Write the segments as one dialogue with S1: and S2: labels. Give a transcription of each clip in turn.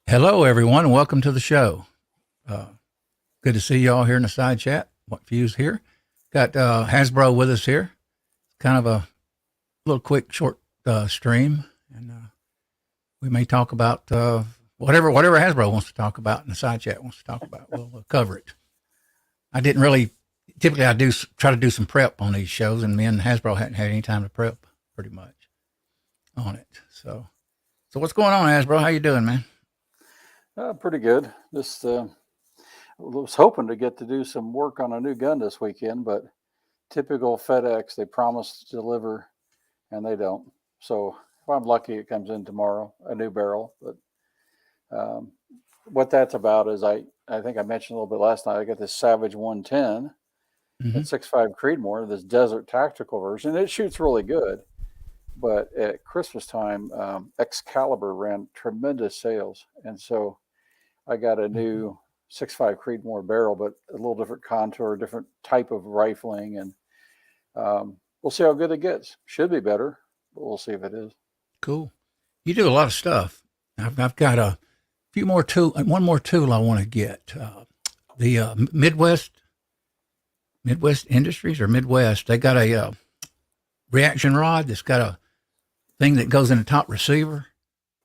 S1: Hello, everyone, and welcome to the show. Uh, Good to see you all here in the side chat. What views here? Got Hasbro with us here. Kind of a little quick, short stream, and we may talk about whatever Hasbro wants to talk about, and the side chat wants to talk about. We'll cover it. I didn't really. Typically, I do try to do some prep on these shows, and me and Hasbro hadn't had any time to prep pretty much on it. So what's going on, Hasbro? How you doing, man?
S2: Pretty good. Just was hoping to get to do some work on a new gun this weekend, but typical FedEx, they promise to deliver and they don't. So if I'm lucky, it comes in tomorrow, a new barrel. But what that's about is I think I mentioned a little bit last night, I got this Savage 110 at 6.5 Creedmoor, this desert tactical version. It shoots really good. But at Christmas time, Excalibur ran tremendous sales. And so I got a new 6.5 Creedmoor barrel, but a little different contour, different type of rifling. And we'll see how good it gets. Should be better, but we'll see if it is.
S1: Cool. You do a lot of stuff. I've got one more tool I want to get. The Midwest Industries or Midwest, they got a reaction rod that's got a thing that goes in the top receiver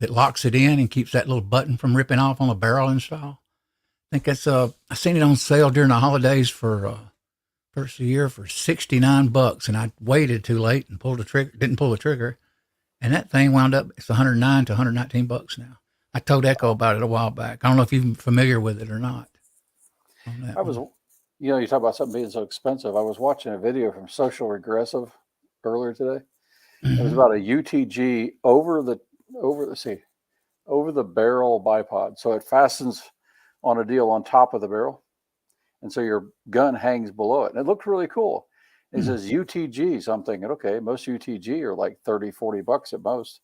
S1: that locks it in and keeps that little button from ripping off on the barrel install. I think that's I seen it on sale during the holidays for first of the year for $69, and I waited too late and didn't pull the trigger, and that thing wound up it's $109 to $119 now. I told Echo about it a while back. I don't know if you're familiar with it or not.
S2: I was, you talk about something being so expensive. I was watching a video from Social Regressive earlier today. It was about a UTG over the barrel bipod. So it fastens on a deal on top of the barrel. And so your gun hangs below it. And it looked really cool. It says UTG. So I'm thinking, okay, most UTG are like $30, $40 at most.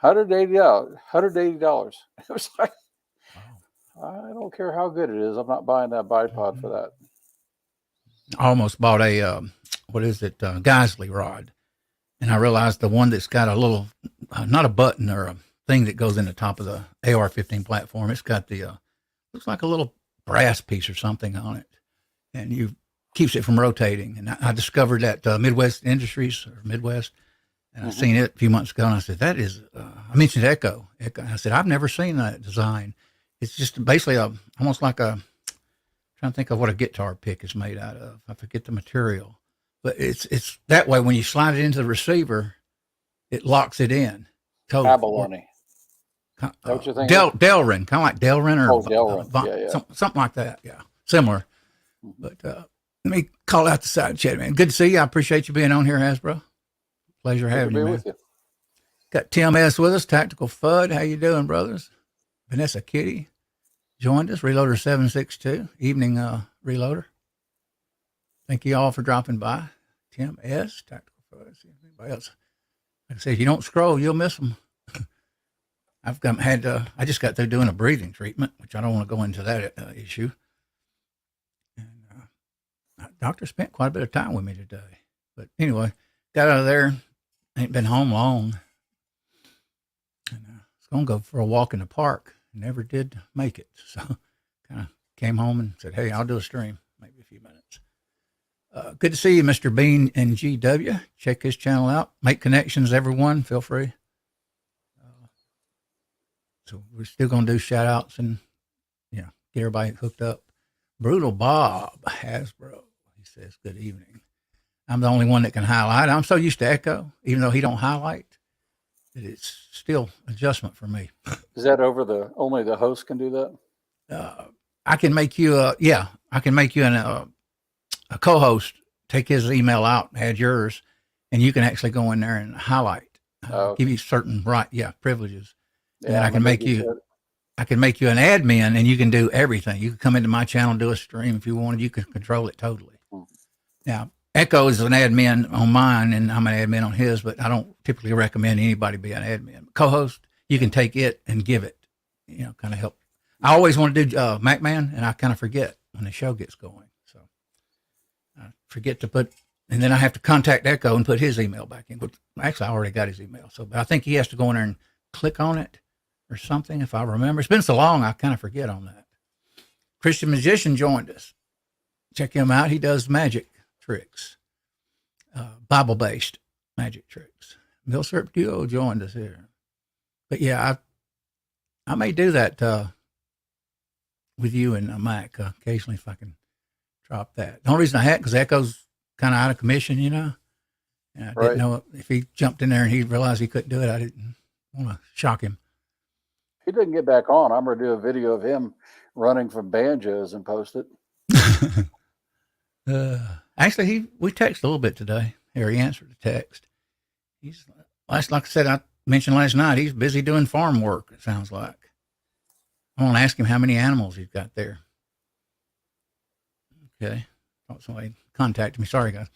S2: $180. It was like, wow. I don't care how good it is. I'm not buying that bipod for that.
S1: I almost bought a, Geisley rod. And I realized the one that's got a little, not a button or a thing that goes in the top of the AR-15 platform. It's got the, looks like a little brass piece or something on it. And keeps it from rotating. And I discovered that Midwest Industries or Midwest. And I seen it a few months ago. And I said, that is, I mentioned Echo. I said, I've never seen that design. It's just basically almost like trying to think of what a guitar pick is made out of. I forget the material. But it's that way when you slide it into the receiver, it locks it in. Totally.
S2: Abalone. Is that what you're thinking?
S1: Delrin, kind of like Delrin or
S2: Delrin.
S1: Something like that. Yeah, similar. But let me call out the side chat, man. Good to see you. I appreciate you being on here, Hasbro. Pleasure having you, man. With you. Got Tim S with us, Tactical FUD. How you doing, brothers? Vanessa Kitty joined us. Reloader762, evening reloader. Thank you all for dropping by. Tim S, Tactical FUD. Anybody else? Like I said, if you don't scroll, you'll miss them. I just got through doing a breathing treatment, which I don't want to go into that issue. And doctor spent quite a bit of time with me today. But anyway, got out of there. Ain't been home long. And I was going to go for a walk in the park. Never did make it. So kind of came home and said, hey, I'll do a stream, maybe a few minutes. Good to see you, Mr. Bean and GW. Check his channel out. Make connections, everyone. Feel free. So we're still going to do shout outs and, get everybody hooked up. Brutal Bob Hasbro. He says, good evening. I'm the only one that can highlight. I'm so used to Echo, even though he don't highlight, that it's still adjustment for me.
S2: Is that only the host can do that?
S1: I can make you a co-host, take his email out, add yours, and you can actually go in there and highlight, give you certain privileges. Yeah, and I can make you an admin, and you can do everything. You can come into my channel and do a stream if you wanted. You can control it totally. Now, Echo is an admin on mine, and I'm an admin on his, but I don't typically recommend anybody be an admin. Co-host, you can take it and give it, kind of help. I always want to do MacMan, and I kind of forget when the show gets going. So I forget to put, and then I have to contact Echo and put his email back in. But actually, I already got his email. So but I think he has to go in there and click on it or something, if I remember. It's been so long, I kind of forget on that. Christian Magician joined us. Check him out. He does magic tricks, Bible-based magic tricks. Bill Serp Duo joined us here. But yeah, I may do that with you and Mike occasionally if I can drop that. The only reason I had because Echo's kind of out of commission, you know. And I didn't know if he jumped in there and he realized he couldn't do it. I didn't want to shock him.
S2: He didn't get back on. I'm going to do a video of him running from banjos and post it.
S1: Actually, we texted a little bit today. Here, he answered the text. He's like I said, I mentioned last night, he's busy doing farm work, it sounds like. I want to ask him how many animals he's got there. Okay. Thought somebody contacted me. Sorry, guys.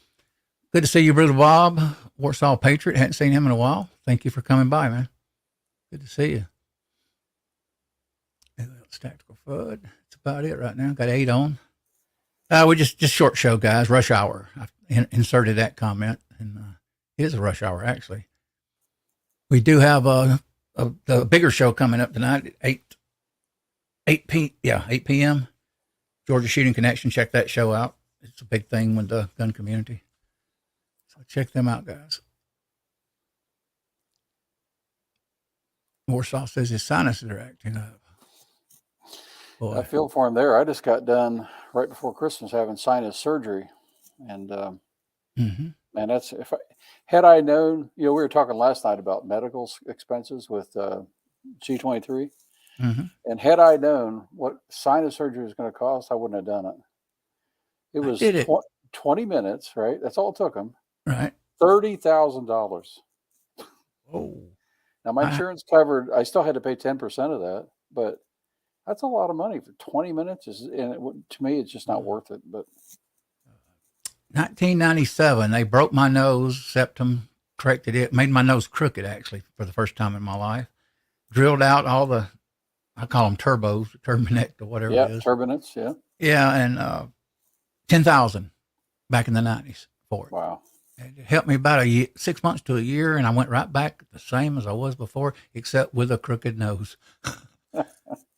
S1: Good to see you, Brother Bob, Warsaw Patriot. Hadn't seen him in a while. Thank you for coming by, man. Good to see you. Tactical FUD. That's about it right now. Got 8 on. We just short show, guys. Rush hour. I inserted that comment, and it is a rush hour, actually. We do have a bigger show coming up tonight at 8 p.m. Georgia Shooting Connection. Check that show out. It's a big thing with the gun community. So check them out, guys. Warsaw says his sinuses are acting up. Boy.
S2: I feel for him there. I just got done right before Christmas having sinus surgery, and man, that's had I known. You know, we were talking last night about medical expenses with G23, and had I known what sinus surgery was going to cost, I wouldn't have done it. It was 20 minutes, right? That's all it took him.
S1: Right.
S2: $30,000.
S1: Oh.
S2: Now my insurance covered. I still had to pay 10% of that, but that's a lot of money for 20 minutes. To me, it's just not worth it. But
S1: 1997, they broke my nose, septum, corrected it, made my nose crooked, actually, for the first time in my life. Drilled out all the, I call them turbos, turbinect or whatever it is.
S2: Turbinates, yeah.
S1: Yeah, and 10,000 back in the 90s for it.
S2: Wow.
S1: It helped me about 6 months to a year, and I went right back the same as I was before, except with a crooked nose.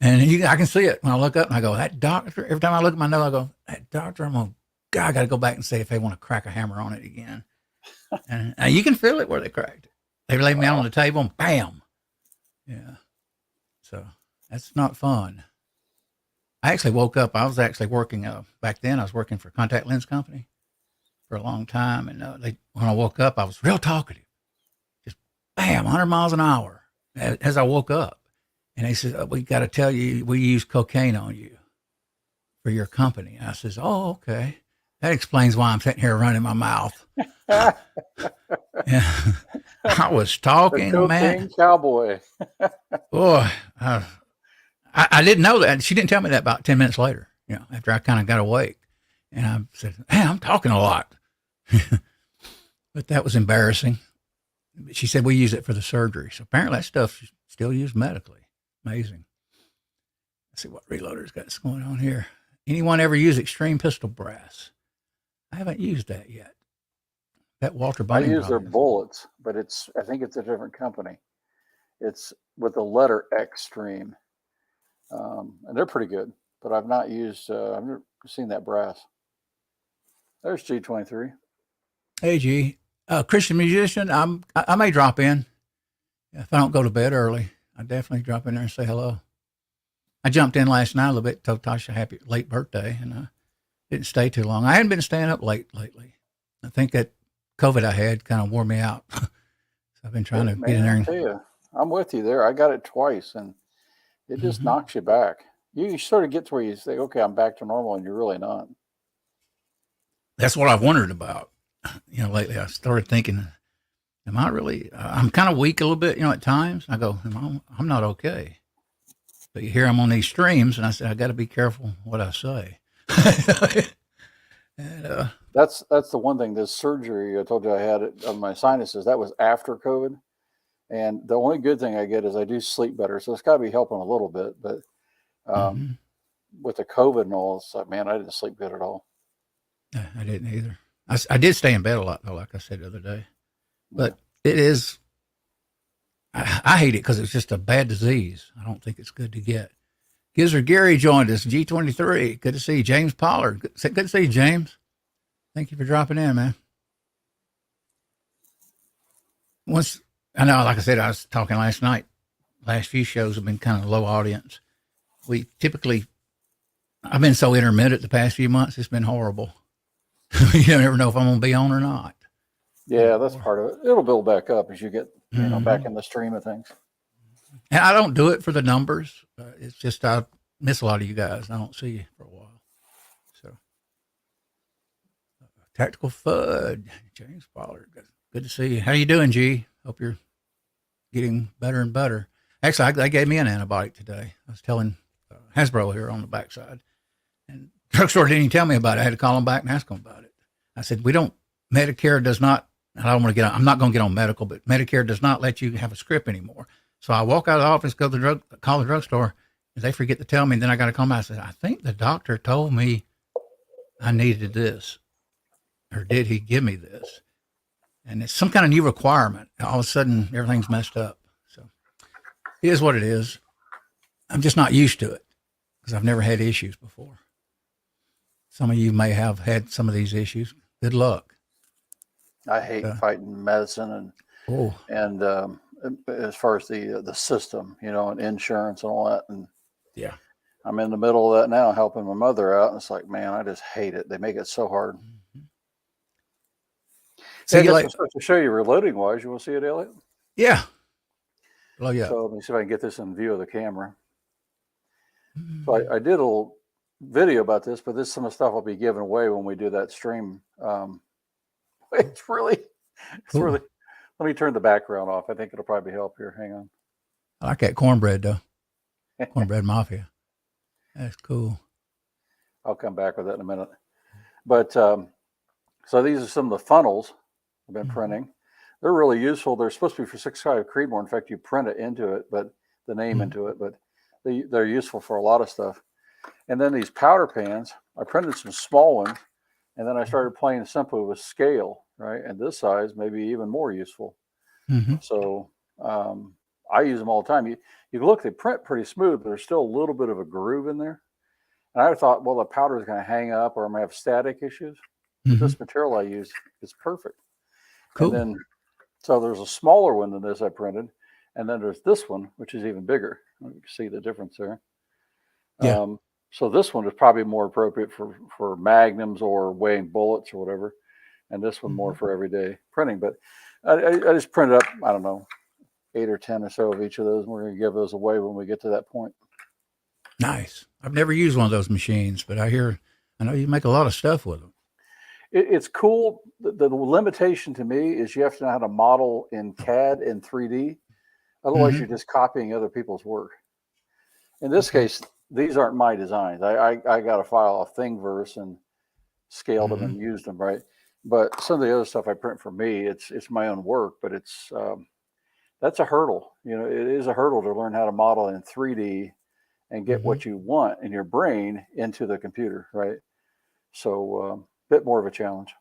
S1: And I can see it when I look up and I go, that doctor, every time I look at my nose, I go, that doctor, I got to go back and see if they want to crack a hammer on it again. And you can feel it where they cracked it. They laid me out on the table and bam. Yeah. So that's not fun. I actually woke up. I was actually working, back then I was working for a contact lens company for a long time. And when I woke up, I was real talkative. Just bam, 100 miles an hour as I woke up. And they said, we got to tell you, we use cocaine on you for your company. And I says, oh, okay. That explains why I'm sitting here running my mouth. Yeah. I was talking,
S2: the
S1: man.
S2: Cowboy.
S1: Boy, I didn't know that. She didn't tell me that about 10 minutes later, after I kind of got awake. And I said, hey, I'm talking a lot. But that was embarrassing. She said, we use it for the surgery. So apparently that stuff's still used medically. Amazing. Let's see what Reloader's got going on here. Anyone ever use extreme pistol brass? I haven't used that yet. That Walter Bunning.
S2: I use their bullets, but I think it's a different company. It's with the letter Extreme. And they're pretty good, but I've not used, I've never seen that brass. There's G23.
S1: Hey, G. Christian Musician, I may drop in if I don't go to bed early. I definitely drop in there and say hello. I jumped in last night a little bit, told Tasha happy late birthday, and I didn't stay too long. I hadn't been staying up late lately. I think that COVID I had kind of wore me out. So I've been trying to get in there.
S2: I tell you, I'm with you there. I got it twice, and it just knocks you back. You sort of get to where you say, okay, I'm back to normal, and you're really not.
S1: That's what I've wondered about. Lately I started thinking, am I really, I'm kind of weak a little bit, at times. I go, I'm not okay. But you hear I'm on these streams, and I said, I got to be careful what I say. And,
S2: that's the one thing, this surgery I told you I had on my sinuses, that was after COVID. And the only good thing I get is I do sleep better. So it's got to be helping a little bit. But with the COVID and all, it's like, man, I didn't sleep good at all.
S1: I didn't either. I did stay in bed a lot, though, like I said the other day. But it is, I hate it because it's just a bad disease. I don't think it's good to get. Gizzard Gary joined us, G23. Good to see you. James Pollard. Good to see you, James. Thank you for dropping in, man. Once I know, like I said, I was talking last night. Last few shows have been kind of low audience. We typically, I've been so intermittent the past few months. It's been horrible. You never know if I'm going to be on or not.
S2: Yeah, that's part of it. It'll build back up as you get, back in the stream of things.
S1: And I don't do it for the numbers. It's just I miss a lot of you guys. I don't see you for a while. So, Tactical Fud, James Pollard. Good to see you. How you doing, G? Hope you're getting better and better. Actually, they gave me an antibiotic today. I was telling Hasbro here on the backside, and drugstore didn't even tell me about it. I had to call them back and ask them about it. I said, Medicare does not, I'm not going to get on medical, but Medicare does not let you have a script anymore. So I walk out of the office, call the drugstore, and they forget to tell me. And then I got to call them. I said, I think the doctor told me I needed this, or did he give me this? And it's some kind of new requirement. All of a sudden, everything's messed up. So it is what it is. I'm just not used to it because I've never had issues before. Some of you may have had some of these issues. Good luck.
S2: I hate fighting medicine and as far as the system, and insurance and all that. And
S1: yeah,
S2: I'm in the middle of that now, helping my mother out. And it's like, man, I just hate it. They make it so hard.
S1: Mm-hmm.
S2: So to show you reloading wise, you want to see it, Elliot?
S1: Yeah. Oh yeah.
S2: So let me see if I can get this in view of the camera. So I did a little video about this, but this is some of the stuff I'll be giving away when we do that stream. It's really, let me turn the background off. I think it'll probably help here. Hang on.
S1: I like that cornbread though. Cornbread Mafia. That's cool.
S2: I'll come back with that in a minute. But so these are some of the funnels I've been printing. They're really useful. They're supposed to be for 6.5 Creedmoor. In fact, you print it into it, but the name into it, but they're useful for a lot of stuff. And then these powder pans, I printed some small ones, and then I started playing simply with scale, right? And this size may be even more useful. So I use them all the time. You look, they print pretty smooth, but there's still a little bit of a groove in there. And I thought, well, the powder is going to hang up or I'm going to have static issues. But this material I use is perfect. Cool. And then, so there's a smaller one than this I printed. And then there's this one, which is even bigger. You can see the difference there. Yeah. So this one is probably more appropriate for magnums or weighing bullets or whatever. And this one more for everyday printing. But I just printed up, I don't know, 8 or 10 or so of each of those. And we're going to give those away when we get to that point.
S1: Nice. I've never used one of those machines, but I know you make a lot of stuff with them.
S2: It's cool. The limitation to me is you have to know how to model in CAD and 3D. Otherwise, you're just copying other people's work. In this case, these aren't my designs. I got a file off Thingiverse and scaled them and used them, right? But some of the other stuff I print for me, it's my own work, but it's that's a hurdle. It is a hurdle to learn how to model in 3D and get what you want in your brain into the computer, right? So bit more of a challenge.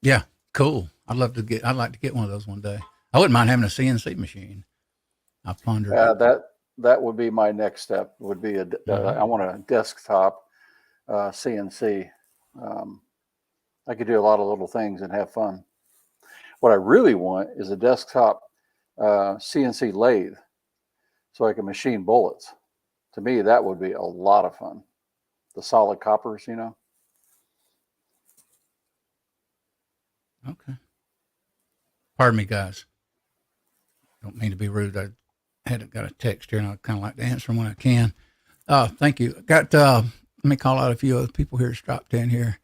S1: Yeah, cool. I'd like to get one of those one day. I wouldn't mind having a CNC machine. I pondered
S2: that would be my next step. Would be I want a desktop CNC. I could do a lot of little things and have fun. What I really want is a desktop CNC lathe, so I can machine bullets. To me, that would be a lot of fun. The solid coppers,
S1: Okay. Pardon me, guys. Don't mean to be rude. I got a text here, and I kind of like to answer them when I can. Thank you. Let me call out a few other people here that's dropped in here.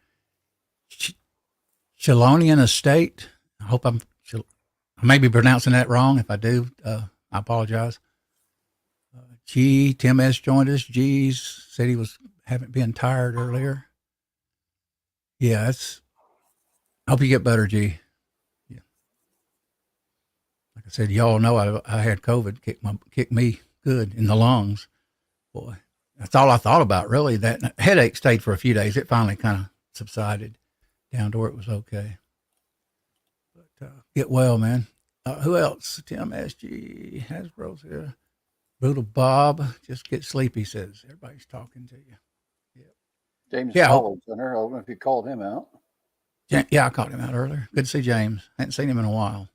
S1: Chelonian Estate. I hope I may be pronouncing that wrong. If I do, I apologize. Tim S. joined us. G's said he haven't been tired earlier. Yeah, I hope you get better, G. Yeah. Like I said, y'all know I had COVID, kicked me good in the lungs. Boy, that's all I thought about, really. That headache stayed for a few days. It finally kind of subsided down to where it was okay. But get well, man. Who else? Tim SG, Hasbro's here. Brutal Bob, just get sleepy, says. Everybody's talking to you.
S2: James
S1: Yeah.
S2: Pollard's in there. I don't know if you called him out.
S1: Yeah, I called him out earlier. Good to see James. I hadn't seen him in a while.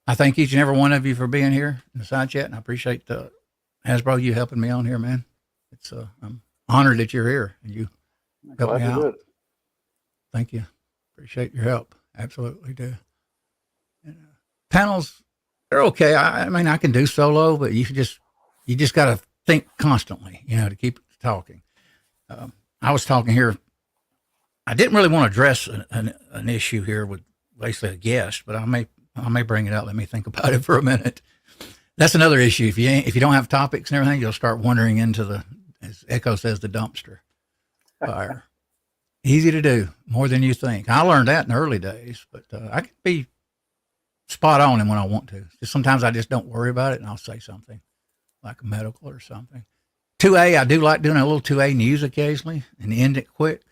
S1: I thank each and every one of you for being here in the side chat, and I appreciate Hasbro, you helping me on here, man. It's I'm honored that you're here and you help me out. Thank you. Appreciate your help. Absolutely do. And, panels, they're okay. I mean, I can do solo, but you just got to think constantly, to keep talking. I was talking here. I didn't really want to address an issue here with basically a guest, but I may bring it up. Let me think about it for a minute. That's another issue. If you don't have topics and everything, you'll start wandering into as Echo says, the dumpster fire. Easy to do, more than you think. I learned that in the early days, but I can be spot on when I want to. Just sometimes I just don't worry about it, and I'll say something like a medical or something. 2A, I do like doing a little 2A news occasionally and end it quick,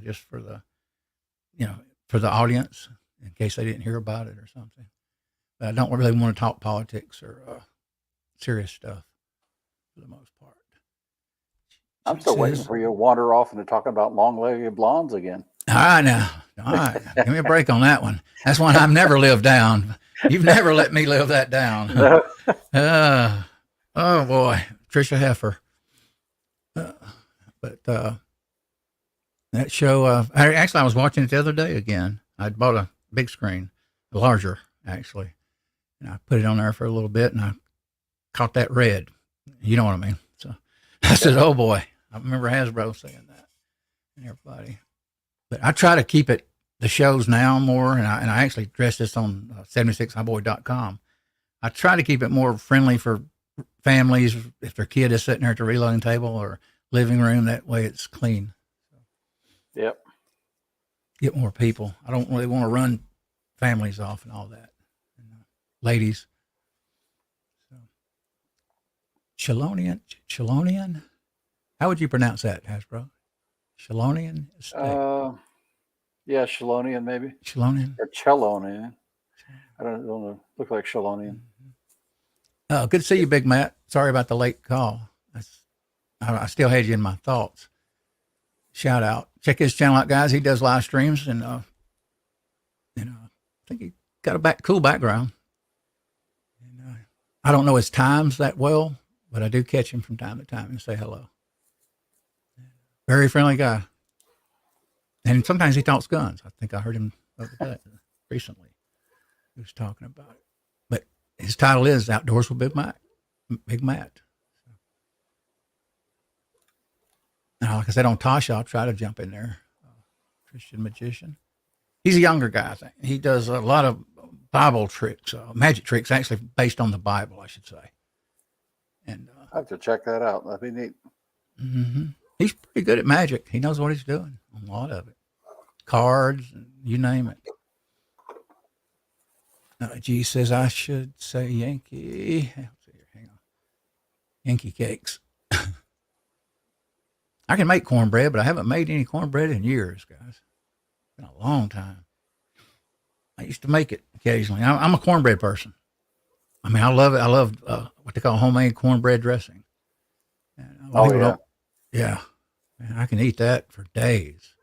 S1: just for the audience in case they didn't hear about it or something. But I don't really want to talk politics or serious stuff for the most part.
S2: I'm still waiting for you to wander off into talking about long-legged blondes again.
S1: I know. All right. Give me a break on that one. That's one I've never lived down. You've never let me live that down. Oh, boy. Trisha Heffer. But that show, I was watching it the other day again. I bought a big screen, larger, actually. And I put it on there for a little bit, and I caught that red. You know what I mean? So I said, oh, boy. I remember Hasbro saying that and everybody. But I try to keep it, the shows now more, and I actually address this on 76highboy.com. I try to keep it more friendly for families if their kid is sitting there at the reloading table or living room. That way it's clean.
S2: Yep.
S1: Get more people. I don't really want to run families off and all that. Ladies. So. Chelonian? How would you pronounce that, Hasbro? Chelonian?
S2: Yeah, Chelonian maybe.
S1: Chelonian?
S2: Or Chelonian. I don't know. Look like Chelonian.
S1: Good to see you, Big Matt. Sorry about the late call. I still had you in my thoughts. Shout out. Check his channel out, guys. He does live streams, and I think he got a cool background. And, I don't know his times that well, but I do catch him from time to time and say hello. Very friendly guy. And sometimes he talks guns. I think I heard him recently. He was talking about it. But his title is Outdoors with Big Matt. Now, like I said, on Tasha, I'll try to jump in there. Christian magician. He's a younger guy, I think. He does a lot of Bible tricks, magic tricks, actually based on the Bible, I should say. And
S2: I have to check that out. That'd be neat.
S1: Mm-hmm. He's pretty good at magic. He knows what he's doing. A lot of it. Cards, you name it. G says I should say Yankee. Hang on. Yankee cakes. I can make cornbread, but I haven't made any cornbread in years, guys. It's been a long time. I used to make it occasionally. I'm a cornbread person. I mean, I love it. I love what they call homemade cornbread dressing. And yeah. Man, I can eat that for days.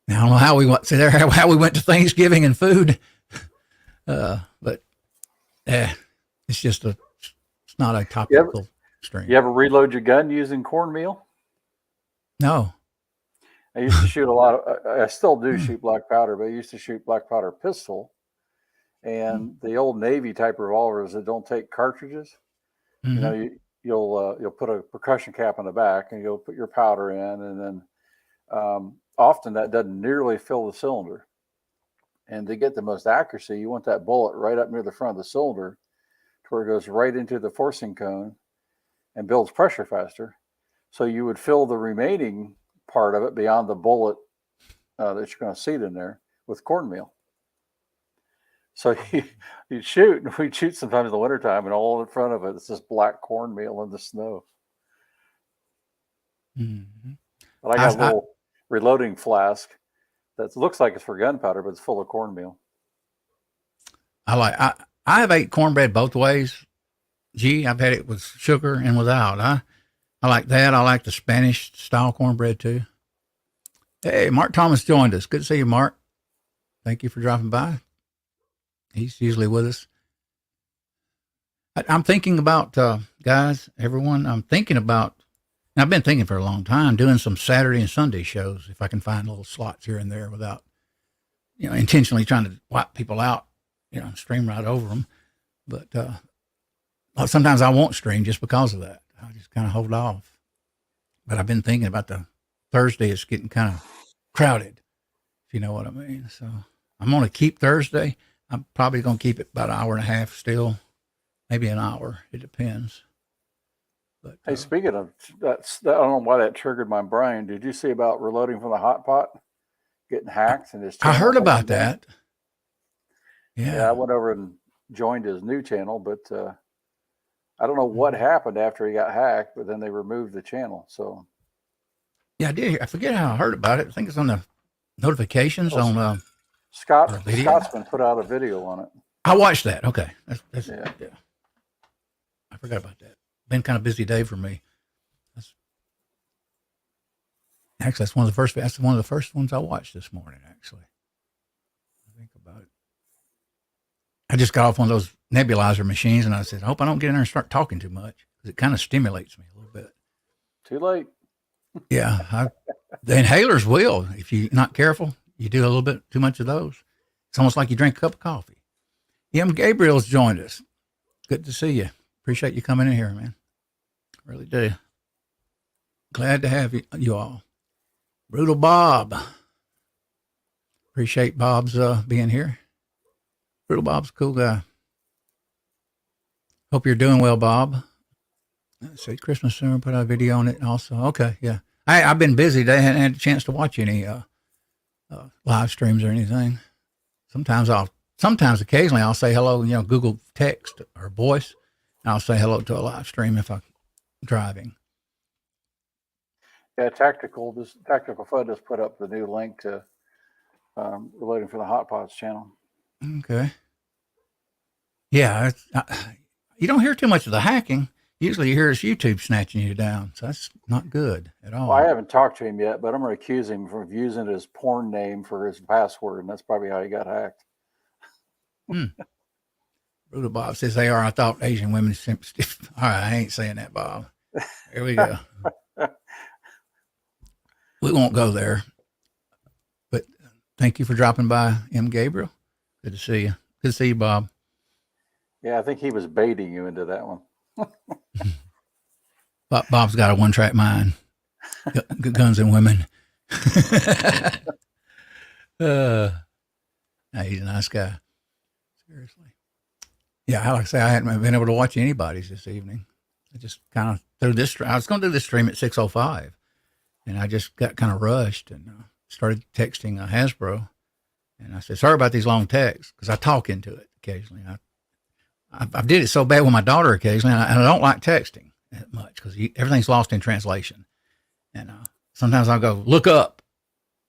S1: Now, I don't know how we went how we went to Thanksgiving and food, but it's just it's not a topical stream.
S2: You ever reload your gun using cornmeal?
S1: No.
S2: I used to shoot a lot of, I still do shoot black powder, but I used to shoot black powder pistol. And the old Navy type revolvers that don't take cartridges, you'll put a percussion cap on the back and you'll put your powder in, and then often that doesn't nearly fill the cylinder. And to get the most accuracy, you want that bullet right up near the front of the cylinder to where it goes right into the forcing cone and builds pressure faster. So you would fill the remaining part of it beyond the bullet that you're going to seat in there with cornmeal. So you'd shoot, and we'd shoot sometimes in the wintertime, and all in front of it is just black cornmeal in the snow.
S1: Mm-hmm.
S2: But I got a little reloading flask that looks like it's for gunpowder, but it's full of cornmeal.
S1: I have ate cornbread both ways. Gee, I've had it with sugar and without. I like that. I like the Spanish style cornbread too. Hey, Mark Thomas joined us. Good to see you, Mark. Thank you for dropping by. He's usually with us. I'm thinking about, guys, everyone, I'm thinking about, and I've been thinking for a long time, doing some Saturday and Sunday shows if I can find little slots here and there without, intentionally trying to wipe people out, stream right over them. But sometimes I won't stream just because of that. I just kind of hold off. But I've been thinking about the Thursday. It's getting kind of crowded, if you know what I mean. So I'm going to keep Thursday. I'm probably going to keep it about an hour and a half still, maybe an hour. It depends. But
S2: hey, speaking of that, I don't know why that triggered my brain. Did you see about reloading from the hot pot getting hacked and his channel?
S1: I heard about that.
S2: Yeah, I went over and joined his new channel, but I don't know what happened after he got hacked, but then they removed the channel. So
S1: yeah, I did. I forget how I heard about it. I think it's on the notifications on
S2: Scotsman put out a video on it.
S1: I watched that. Okay, that's
S2: yeah.
S1: I forgot about that. Been kind of busy day for me. That's one of the first. That's one of the first ones I watched this morning. Actually, I think about it. I just got off one of those nebulizer machines, and I said, I hope I don't get in there and start talking too much because it kind of stimulates me a little bit.
S2: Too late.
S1: Yeah, the inhalers will. If you're not careful, you do a little bit too much of those. It's almost like you drink a cup of coffee. Gabriel's joined us. Good to see you. Appreciate you coming in here, man. Really do. Glad to have you all. Brutal Bob. Appreciate Bob's being here. Brutal Bob's a cool guy. Hope you're doing well, Bob. Let's see, Christmas soon. Put out a video on it also. Okay, yeah. I've been busy today. I hadn't had a chance to watch any live streams or anything. Occasionally I'll say hello, Google text or voice. And I'll say hello to a live stream if I'm driving.
S2: Yeah, Tactical Fud just put up the new link to Reloading for the Hot Pots channel.
S1: Okay. Yeah, you don't hear too much of the hacking. Usually you hear his YouTube snatching you down. So that's not good at all.
S2: Well, I haven't talked to him yet, but I'm going to accuse him of using his porn name for his password, and that's probably how he got hacked.
S1: Brutal Bob says they are. I thought Asian women stiff. All right, I ain't saying that, Bob. Here we go. We won't go there. But thank you for dropping by, M. Gabriel. Good to see you. Good to see you, Bob.
S2: Yeah, I think he was baiting you into that one.
S1: Bob's got a one-track mind. Guns and women. He's a nice guy. Seriously. Yeah, like I say, I hadn't been able to watch anybody's this evening. I just kind of threw this. I was going to do this stream at 6:05, and I just got kind of rushed and started texting Hasbro. And I said, sorry about these long texts, because I talk into it occasionally. I did it so bad with my daughter occasionally, and I don't like texting that much because everything's lost in translation. And sometimes I'll go, look up,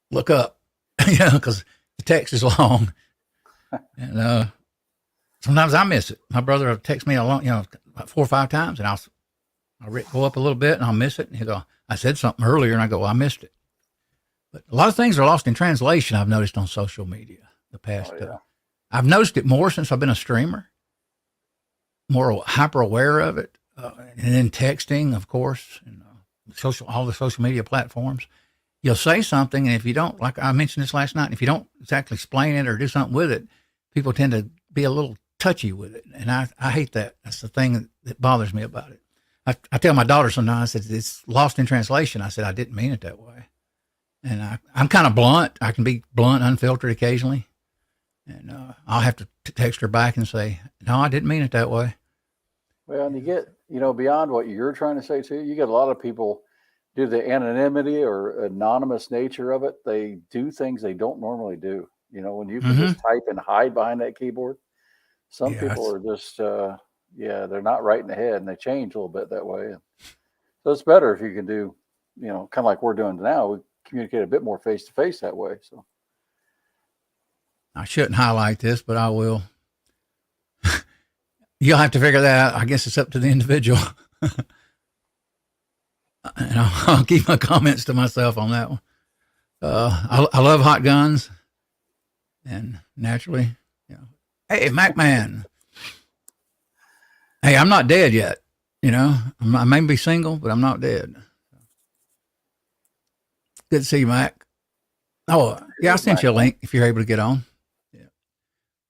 S1: because the text is long. And sometimes I miss it. My brother will text me about 4 or 5 times, and I'll go up a little bit, and I'll miss it. And he'll go, I said something earlier, and I go, well, I missed it. But a lot of things are lost in translation, I've noticed on social media the past. I've noticed it more since I've been a streamer, more hyper aware of it. And then texting, of course, and all the social media platforms. You'll say something, and if you don't, like I mentioned this last night, if you don't exactly explain it or do something with it, people tend to be a little touchy with it. And I hate that. That's the thing that bothers me about it. I tell my daughter sometimes, I said, it's lost in translation. I said, I didn't mean it that way. And I'm kind of blunt. I can be blunt, unfiltered occasionally. And I'll have to text her back and say, no, I didn't mean it that way.
S2: Well, and you get, beyond what you're trying to say too, you get a lot of people, due to the anonymity or anonymous nature of it, they do things they don't normally do. When you can just type and hide behind that keyboard, some people are just, they're not right in the head, and they change a little bit that way. So it's better if you can do, kind of like we're doing now. We communicate a bit more face to face that way. So
S1: I shouldn't highlight this, but I will. You'll have to figure that out. I guess it's up to the individual. And I'll keep my comments to myself on that one. I love hot guns, and naturally, you know, hey, Mac Man. Hey, I'm not dead yet. You know, I may be single, but I'm not dead. Good to see you, Mac. Oh, yeah, I sent you a link if you're able to get on. Yeah.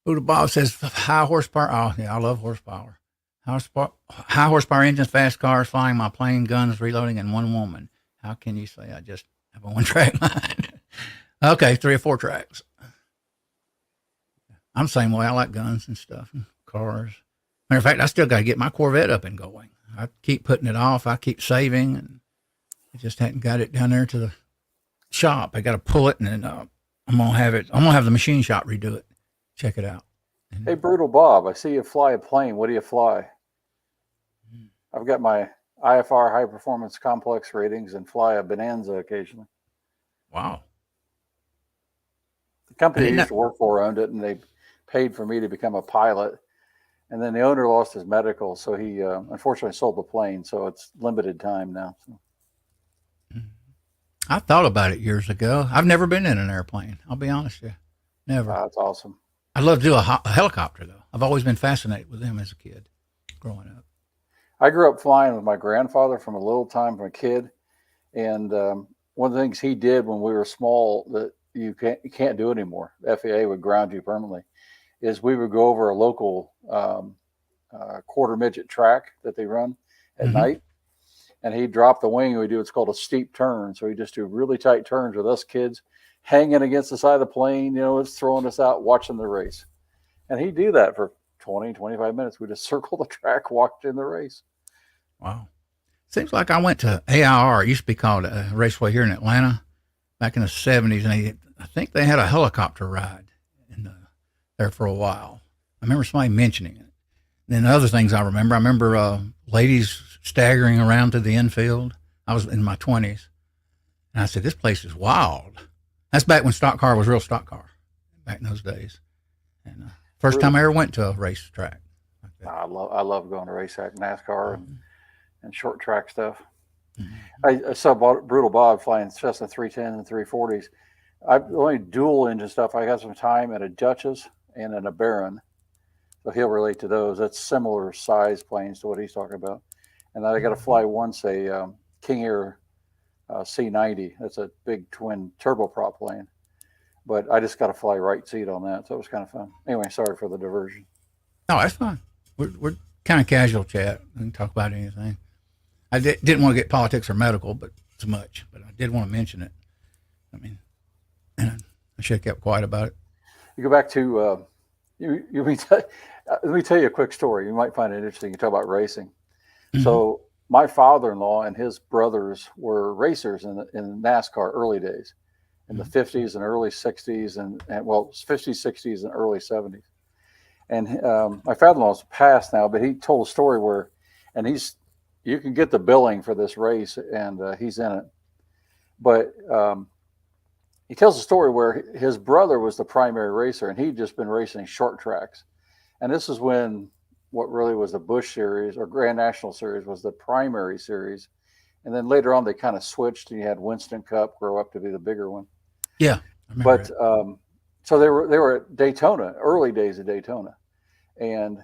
S1: Buddha Bob says high horsepower. Oh, yeah, I love horsepower. High horsepower engines, fast cars, flying my plane, guns, reloading, and one woman. How can you say I just have a one track mind? Okay, 3 or 4 tracks. I'm the same way. I like guns and stuff and cars. Matter of fact, I still got to get my Corvette up and going. I keep putting it off. I keep saving, and I just hadn't got it down there to the shop. I got to pull it, and then I'm gonna have it. I'm gonna have the machine shop redo it. Check it out.
S2: Hey, Brutal Bob, I see you fly a plane. What do you fly? I've got my IFR high performance complex ratings and fly a Bonanza occasionally.
S1: Wow.
S2: The company I used to work for owned it, and they paid for me to become a pilot. And then the owner lost his medical, so he unfortunately sold the plane. So it's limited time now. So.
S1: I thought about it years ago. I've never been in an airplane. I'll be honest with you. Never.
S2: That's awesome.
S1: I'd love to do a helicopter, though. I've always been fascinated with them as a kid growing up.
S2: I grew up flying with my grandfather from a little time from a kid. And one of the things he did when we were small that you can't do anymore, the FAA would ground you permanently, is we would go over a local quarter midget track that they run at night. And he'd drop the wing and we do what's called a steep turn. So we just do really tight turns with us kids hanging against the side of the plane, you know, it's throwing us out, watching the race. And he'd do that for 20, 25 minutes. We just circle the track, walked in the race.
S1: Wow. Seems like I went to AIR. It used to be called a raceway here in Atlanta back in the 70s. And I think they had a helicopter ride there for a while. I remember somebody mentioning it. And then other things I remember ladies staggering around to the infield. I was in my 20s. And I said, this place is wild. That's back when stock car was real stock car, back in those days. And first time I ever went to a racetrack.
S2: Like I love going to racetrack, NASCAR and short track stuff. I saw Brutal Bob flying Cessna 310 and 340s. The only dual engine stuff, I got some time at a Duchess and in a Baron. So he'll relate to those. That's similar size planes to what he's talking about. And then I got to fly once a King Air C90. That's a big twin turboprop plane. But I just got to fly right seat on that. So it was kind of fun. Anyway, sorry for the diversion.
S1: No, that's fine. We're kind of casual chat. We can talk about anything. I didn't want to get politics or medical, but too much. But I did want to mention it. I mean, and I should have kept quiet about it.
S2: You go back to let me tell you a quick story. You might find it interesting. You talk about racing. So my father-in-law and his brothers were racers in NASCAR early days, in the 50s and early 60s and 50s, 60s and early 70s. And my father-in-law's passed now, but he told a story where, and you can get the billing for this race, and he's in it. But he tells a story where his brother was the primary racer, and he'd just been racing short tracks. And this is when what really was the Busch Series or Grand National Series was the primary series. And then later on, they kind of switched, and you had Winston Cup grow up to be the bigger one.
S1: Yeah.
S2: But so they were at Daytona, early days of Daytona. And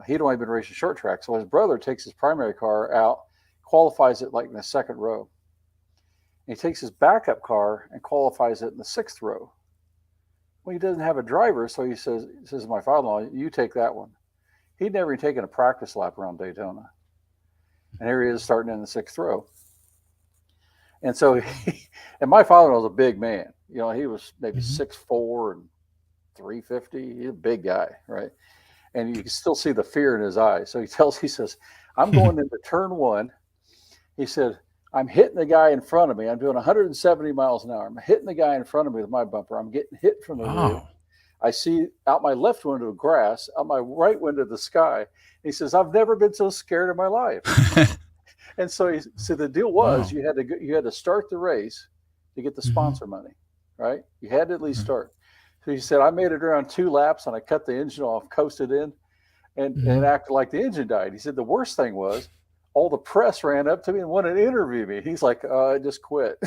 S2: he'd only been racing short track. So his brother takes his primary car out, qualifies it like in the second row. And he takes his backup car and qualifies it in the sixth row. Well, he doesn't have a driver, so he says to my father-in-law, you take that one. He'd never even taken a practice lap around Daytona. And here he is starting in the sixth row. And so, and my father-in-law was a big man. You know, he was maybe 6'4" and 350. He's a big guy, right? And you can still see the fear in his eyes. So he says, I'm going into turn one. He said, I'm hitting the guy in front of me. I'm doing 170 miles an hour. I'm hitting the guy in front of me with my bumper. I'm getting hit from the rear. I see out my left window grass, out my right window the sky. He says, I've never been so scared in my life. And so the deal was you had to start the race to get the sponsor money, right? You had to at least start. So he said, I made it around 2 laps and I cut the engine off, coasted in. and acted like the engine died. He said the worst thing was all the press ran up to me and wanted to interview me. He's like, I just quit.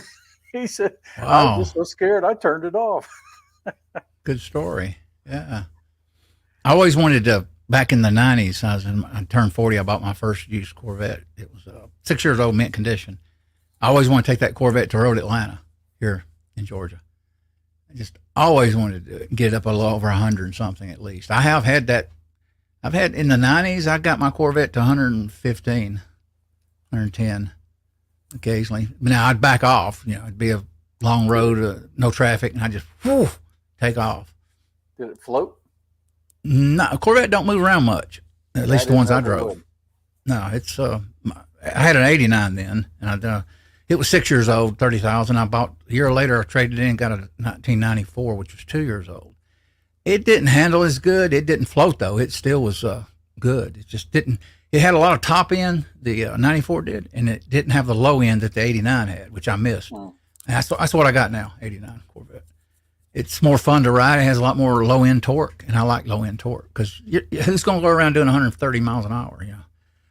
S2: He said, I was
S1: Wow.
S2: just so scared I turned it off.
S1: Good story. Yeah. I always wanted to, back in the 90s, I turned 40, I bought my first used Corvette. It was 6 years old, mint condition. I always wanted to take that Corvette to Road Atlanta here in Georgia. I just always wanted to get up a little over 100 and something at least. I have had that. I've had in the 90s, I got my Corvette to 115, 110 occasionally. Now I'd back off, it'd be a long road, no traffic, and I just take off.
S2: Did it float?
S1: No, Corvette don't move around much. At least the ones I drove. No, it's I had an 89 then, and it was 6 years old, 30,000. I bought a year later. I traded in, got a 1994, which was 2 years old. It didn't handle as good. It didn't float though. It still was good. It just didn't. It had a lot of top end. The 94 did, and it didn't have the low end that the 89 had, which I missed. And that's what I got now. 89 Corvette. It's more fun to ride. It has a lot more low end torque, and I like low end torque because who's going to go around doing 130 miles an hour?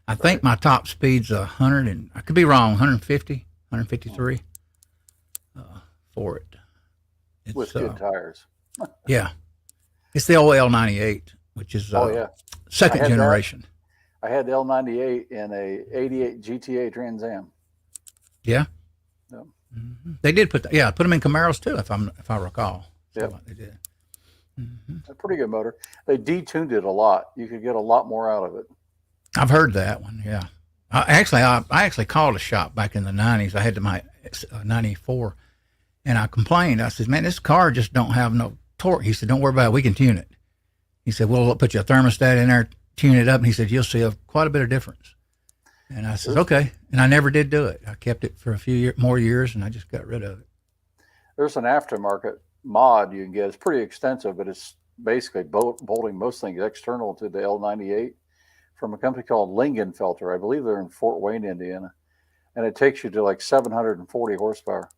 S1: I think my top speed's 100, and I could be wrong. 150, 153 for it. It's,
S2: with good tires.
S1: Yeah, it's the old L98, which is second generation.
S2: I had the L98 in a '88 GTA Trans Am.
S1: Yeah.
S2: Yep.
S1: Mm-hmm. They did put them in Camaros too, if I recall.
S2: Yeah,
S1: they did.
S2: A pretty good motor. They detuned it a lot. You could get a lot more out of it.
S1: I've heard that one. Yeah. I actually called a shop back in the 90s. I had my 94, and I complained. I said, "Man, this car just don't have no torque." He said, "Don't worry about it. We can tune it." He said, "We'll put you a thermostat in there, tune it up." And he said, "You'll see quite a bit of difference." And I said, "Okay." And I never did do it. I kept it for a few more years, and I just got rid of it.
S2: There's an aftermarket mod you can get. It's pretty extensive, but it's basically bolting most things external to the L98 from a company called Lingenfelter. I believe they're in Fort Wayne, Indiana. And it takes you to like 740 horsepower.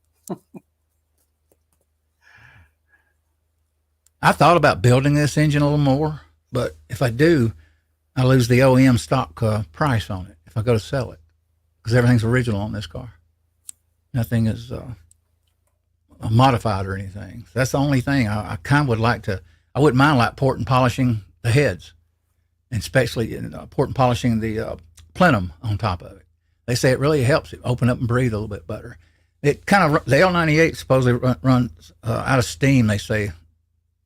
S1: I thought about building this engine a little more, but if I do, I lose the OEM stock price on it if I go to sell it, because everything's original on this car. Nothing is modified or anything. So that's the only thing I kind of would like to. I wouldn't mind like port and polishing the heads, and especially port and polishing the plenum on top of it. They say it really helps it open up and breathe a little bit better. It kind of, the L98 supposedly runs out of steam, they say,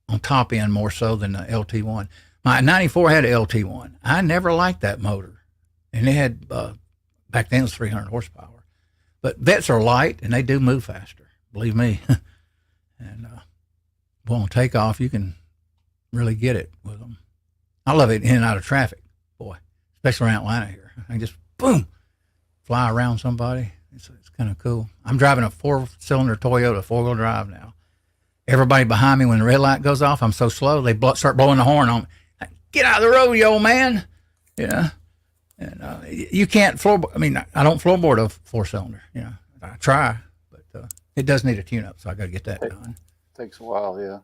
S1: on top end more so than the LT1. My 94 had an LT1. I never liked that motor. And it had, back then it was 300 horsepower. But vets are light and they do move faster, believe me. And on takeoff, you can really get it with them. I love it in and out of traffic, boy, especially around Atlanta here. I can just, boom, fly around somebody. It's kind of cool. I'm driving a 4-cylinder Toyota 4-wheel drive now. Everybody behind me, when the red light goes off, I'm so slow, they start blowing the horn on me. Get out of the road, you old man. And you can't I don't floorboard a 4-cylinder. I try, but it does need a tune-up, so I got to get that done.
S2: Takes a while, yeah.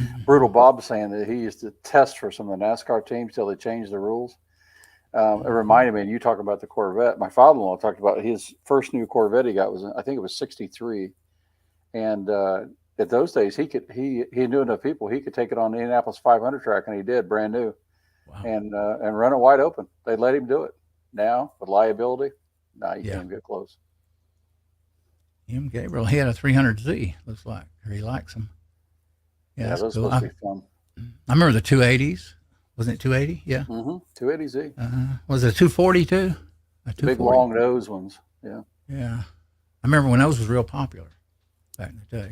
S2: Mm-hmm. Brutal Bob saying that he used to test for some of the NASCAR teams till they changed the rules. It reminded me, and you talk about the Corvette. My father-in-law talked about his first new Corvette he got was, I think it was '63, and at those days he knew enough people he could take it on the Indianapolis 500 track, and he did, brand new. Wow. And run it wide open. They let him do it. Now with liability, you can't get close.
S1: Him, Gabriel, he had a 300Z. Looks like, or he likes them.
S2: Yeah, those cool. Supposed to be fun.
S1: I remember the 280s. Wasn't it 280? Yeah.
S2: 280Z.
S1: Was it a 240 too?
S2: Big long nose ones. Yeah.
S1: Yeah. I remember when those was real popular back in the day.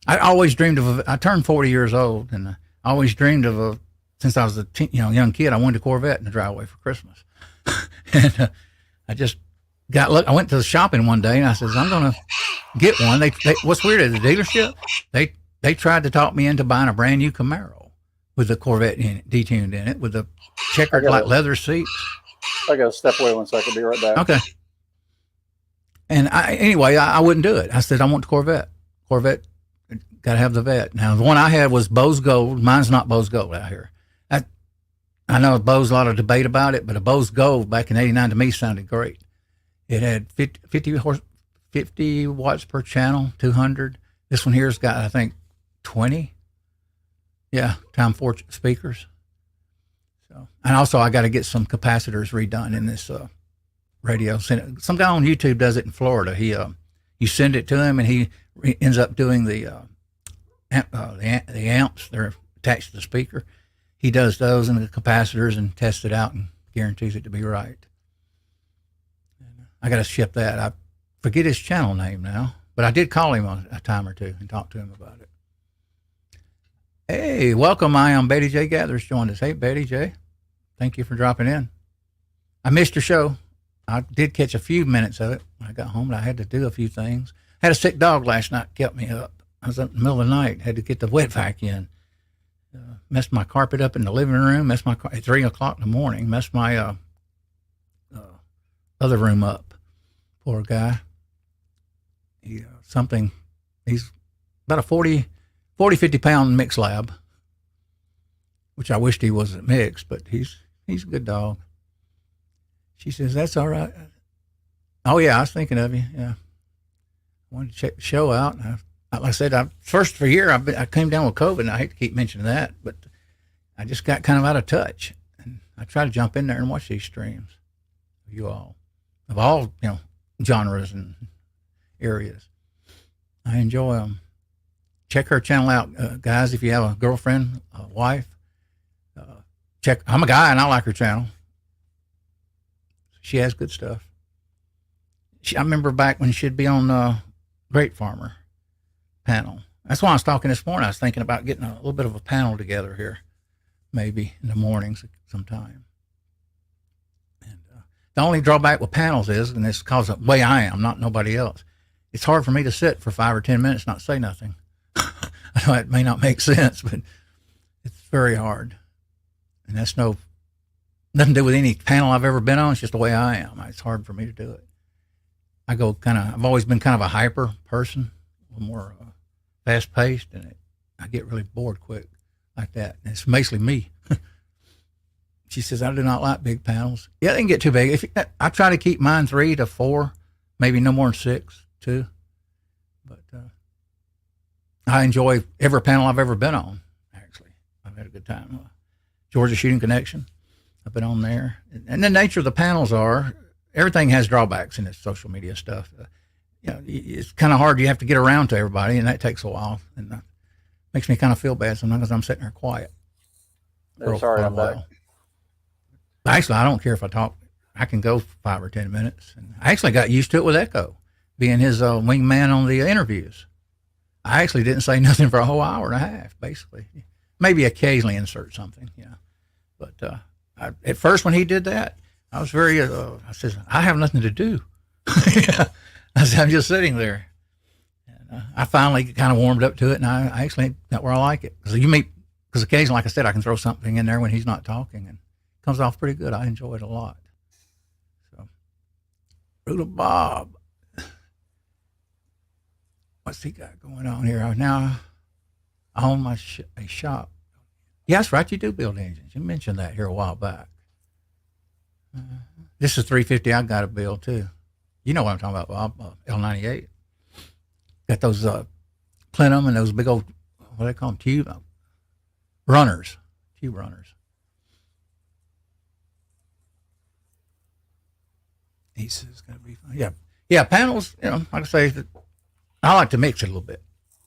S1: I always dreamed of I turned 40 years old, and I always dreamed of since I was a young kid, I wanted a Corvette in the driveway for Christmas. And I just I went to the shopping one day, and I said, I'm going to get one. They what's weird is the dealership, they tried to talk me into buying a brand new Camaro with the Corvette detuned in it, with the checkered leather seats.
S2: I got to step away 1 second. Be right back.
S1: Okay. And I wouldn't do it. I said, I want the Corvette. Corvette, got to have the vet. Now, the one I had was Bose Gold. Mine's not Bose Gold out here. I know Bose, a lot of debate about it, but a Bose Gold back in '89 to me sounded great. It had 50 watts per channel, 200. This one here's got, I think, 20. Yeah, time 4 speakers. So, and also I got to get some capacitors redone in this radio. Some guy on YouTube does it in Florida. You send it to him, and he ends up doing the amps. They're attached to the speaker. He does those and the capacitors and tests it out and guarantees it to be right. I got to ship that. I forget his channel name now, but I did call him a time or two and talk to him about it. Hey, welcome. I am Betty J. Gathers joined us. Hey, Betty J. Thank you for dropping in. I missed your show. I did catch a few minutes of it when I got home, but I had to do a few things. I had a sick dog last night, kept me up. I was up in the middle of the night, had to get the wet vac in. Messed my carpet up in the living room, messed my at 3 o'clock in the morning, messed my other room up. Poor guy. He's about a 50 pound mixed lab, which I wished he wasn't mixed, but he's a good dog. She says, that's all right. Oh yeah, I was thinking of you. Yeah. I wanted to check the show out. Like I said, first for a year, I came down with COVID, and I hate to keep mentioning that, but I just got kind of out of touch. And I try to jump in there and watch these streams of you all, of all, genres and areas. I enjoy them. Check her channel out, guys. If you have a girlfriend, a wife, check. I'm a guy, and I like her channel. She has good stuff. I remember back when she'd be on Great Farmer panel. That's why I was talking this morning. I was thinking about getting a little bit of a panel together here, maybe in the mornings sometime. And the only drawback with panels is, and it's because of the way I am, not nobody else, it's hard for me to sit for 5 or 10 minutes and not say nothing. I know it may not make sense, but it's very hard. And that's nothing to do with any panel I've ever been on. It's just the way I am. It's hard for me to do it. I've always been kind of a hyper person, a little more fast paced, and I get really bored quick like that. And it's basically me. She says, I do not like big panels. Yeah, they can get too big. I try to keep mine 3 to 4, maybe no more than 6, 2. But I enjoy every panel I've ever been on, actually. I've had a good time. Georgia Shooting Connection, I've been on there. And the nature of the panels are, everything has drawbacks in this social media stuff. It's kind of hard. You have to get around to everybody, and that takes a while. And makes me kind of feel bad sometimes because I'm sitting there quiet.
S2: Sorry, I'm back.
S1: Actually, I don't care if I talk. I can go 5 or 10 minutes. And I actually got used to it with Echo, being his wingman on the interviews. I actually didn't say nothing for a whole hour and a half, basically. Maybe occasionally insert something, yeah. But at first when he did that, I was very, I said, I have nothing to do. I said, I'm just sitting there. And I finally kind of warmed up to it, and I actually got where I like it. Because occasionally, like I said, I can throw something in there when he's not talking, and it comes off pretty good. I enjoy it a lot. So, Rudel Bob. What's he got going on here? Now, I own a shop. Yeah, that's right. You do build engines. You mentioned that here a while back. This is 350 I got to build, too. You know what I'm talking about, Bob. L98. Got those plenum and those big old, what do they call them? Tube runners. He says it's going to be fun. Yeah, panels, like I say, I like to mix it a little bit.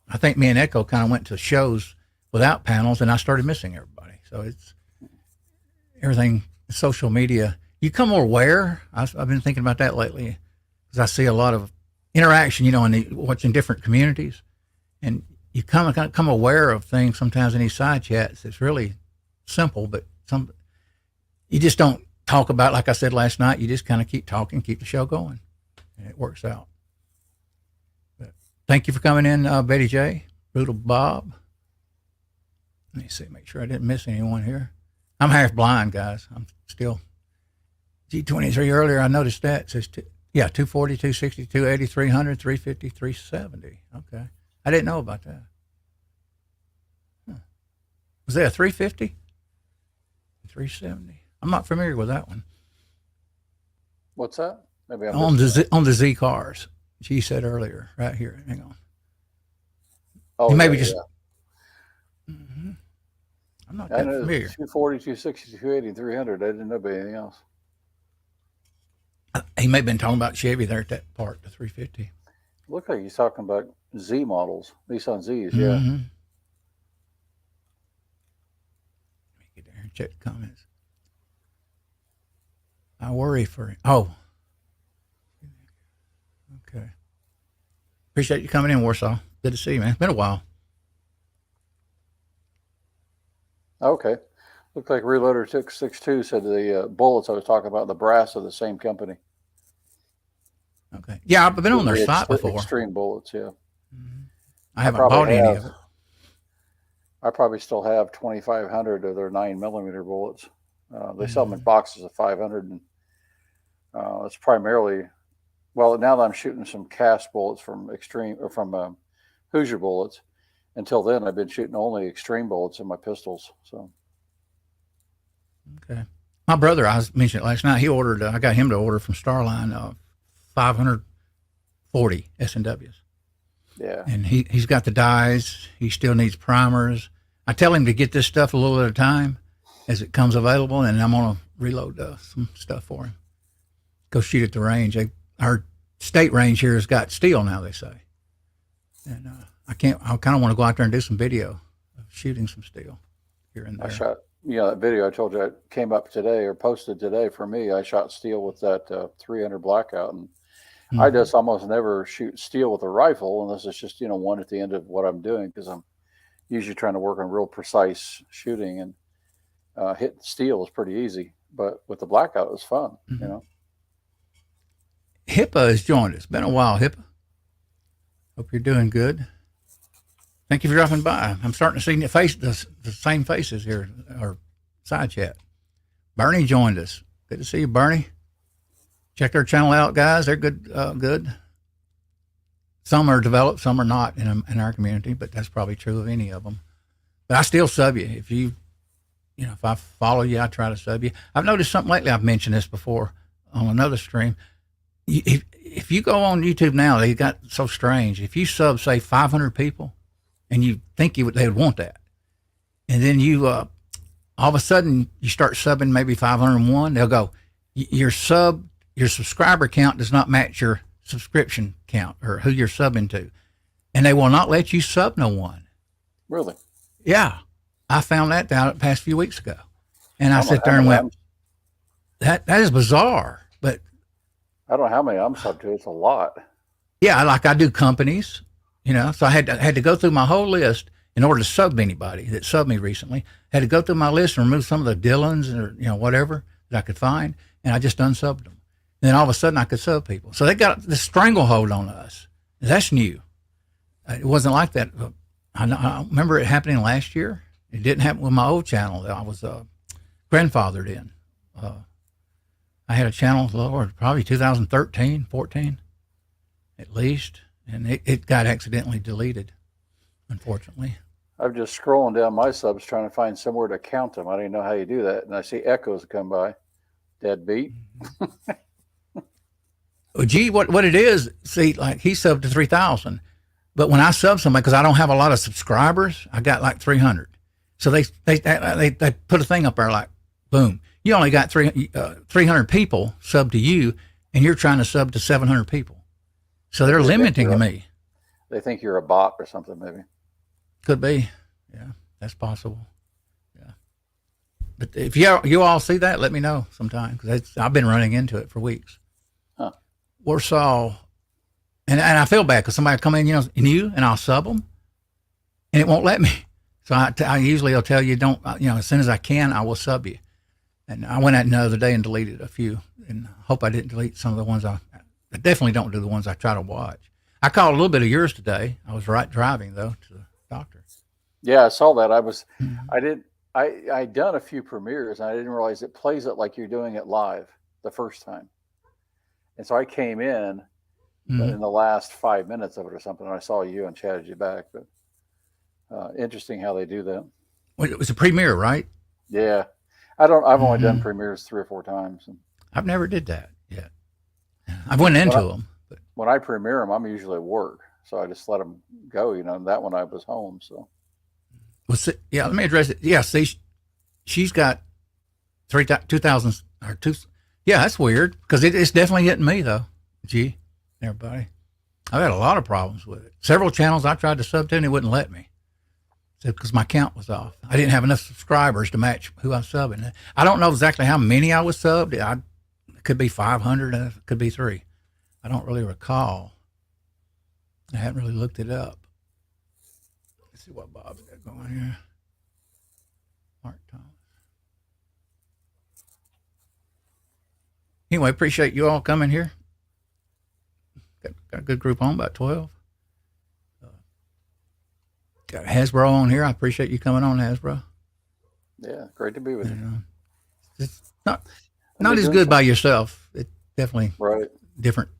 S1: I think me and Echo kind of went to shows without panels, and I started missing everybody. So it's everything, social media. You become more aware. I've been thinking about that lately because I see a lot of interaction, in watching different communities, and you kind of come aware of things sometimes in these side chats. It's really simple, but you just don't talk about, like I said last night, you just kind of keep talking, keep the show going, and it works out. But thank you for coming in, Betty J, Rudel Bob. Let me see, make sure I didn't miss anyone here. I'm half blind, guys. I'm still G23 earlier. I noticed that. It says 240, 260, 280, 300, 350, 370. Okay. I didn't know about that. Was there a 350? 370. I'm not familiar with that one.
S2: What's that? Maybe I'm
S1: On
S2: missing
S1: the Z cars. She said earlier, right here. Hang on.
S2: Oh,
S1: You maybe
S2: yeah,
S1: just.
S2: yeah.
S1: Mhm. I'm not
S2: I
S1: that
S2: know
S1: familiar.
S2: 240, 260, 280, 300. I didn't know about anything else.
S1: He may have been talking about Chevy there at that part, the 350.
S2: Look like he's talking about Z models, Nissan Zs. Yeah.
S1: Mm-hmm. Let me get there and check the comments. I worry for him. Oh, okay. Appreciate you coming in, Warsaw. Good to see you, man. It's been a while.
S2: Okay. Looked like Reloader 662 said the bullets I was talking about, the brass are the same company.
S1: Okay. Yeah, I've been on their
S2: The
S1: site before.
S2: Extreme bullets, yeah.
S1: Mm-hmm. I haven't bought any of it.
S2: I probably still have 2,500 of their 9mm bullets. They sell them in boxes of 500, and it's primarily, well, now that I'm shooting some cast bullets from Hoosier bullets. Until then, I've been shooting only Extreme bullets in my pistols. So,
S1: okay. My brother, I mentioned it last night. He ordered. I got him to order from Starline 540 S&Ws.
S2: yeah.
S1: And he's got the dies. He still needs primers. I tell him to get this stuff a little at a time as it comes available, and I'm gonna reload some stuff for him. Go shoot at the range. Our state range here has got steel now, they say, and I kind of want to go out there and do some video of shooting some steel here and there.
S2: I shot, that video I told you I came up today or posted today for me. I shot steel with that 300 blackout, and I just almost never shoot steel with a rifle unless it's just one at the end of what I'm doing, because I'm usually trying to work on real precise shooting, and hitting steel is pretty easy. But with the blackout, it was fun.
S1: HIPAA has joined us. Been a while, HIPAA. Hope you're doing good. Thank you for dropping by. I'm starting to see the same faces here, or side chat. Bernie joined us. Good to see you, Bernie. Check their channel out, guys. They're good. Good. Some are developed, some are not in our community, but that's probably true of any of them. But I still sub you. If I follow you, I try to sub you. I've noticed something lately. I've mentioned this before on another stream. If you go on YouTube now, they got so strange. If you sub, say, 500 people, and you think they would want that, and then you all of a sudden you start subbing maybe 501, they'll go, your subscriber count does not match your subscription count or who you're subbing to, and they will not let you sub no one.
S2: Really?
S1: Yeah, I found that out the past few weeks ago, and I sat there and went, that is bizarre. But
S2: I don't know how many I'm subbed to. It's a lot.
S1: Yeah, like I do companies, so I had to go through my whole list in order to sub anybody that subbed me recently. I had to go through my list and remove some of the Dylans or whatever that I could find, and I just unsubbed them. And then all of a sudden I could sub people. So they got this stranglehold on us. That's new. It wasn't like that. I remember it happening last year. It didn't happen with my old channel that I was grandfathered in. I had a channel, Lord, probably 2013, 14, at least, and it got accidentally deleted, unfortunately.
S2: I'm just scrolling down my subs trying to find somewhere to count them. I don't even know how you do that. And I see echoes come by. Deadbeat.
S1: Well, gee, what it is, see, like he subbed to 3,000, but when I sub somebody, because I don't have a lot of subscribers, I got like 300. So they put a thing up there like, boom, you only got 300 people sub to you, and you're trying to sub to 700 people. So they're limiting me.
S2: They think you're a bot or something, maybe.
S1: Could be. Yeah, that's possible. Yeah. But if you all see that, let me know sometime, because I've been running into it for weeks.
S2: Huh.
S1: Warsaw, and I feel bad because somebody come in, and I'll sub them, and it won't let me. So I usually will tell you, don't, as soon as I can, I will sub you. And I went out the other day and deleted a few, and hope I didn't delete some of the ones I definitely don't do the ones I try to watch. I caught a little bit of yours today. I was driving though to the doctor.
S2: Yeah, I saw that. I'd done a few premieres, and I didn't realize it plays it like you're doing it live the first time. And so I came in in the last 5 minutes of it or something, and I saw you and chatted you back. But interesting how they do that.
S1: Well, it was a premiere, right?
S2: Yeah. I don't. I've only done
S1: Hmm.
S2: premieres 3 or 4 times. And
S1: I've never did that yet. I went
S2: when
S1: into
S2: I
S1: them, but
S2: when I premiere them, I'm usually at work, so I just let them go. And that one I was home. So
S1: yeah. Let me address it. Yeah. See, she's got 2,000 or two. Yeah, that's weird because it's definitely hitting me though. Gee, everybody, I've had a lot of problems with it. Several channels I tried to sub to and it wouldn't let me. Because my count was off. I didn't have enough subscribers to match who I'm subbing. I don't know exactly how many I was subbed. It could be 500, it could be 3. I don't really recall. I haven't really looked it up. Let's see what Bob's got going here. Mark Thomas. Anyway, appreciate you all coming here. Got a good group on, about 12. Got Hasbro on here. I appreciate you coming on, Hasbro.
S2: yeah, great to be with you.
S1: It's not as good by yourself. It's definitely
S2: Right.
S1: different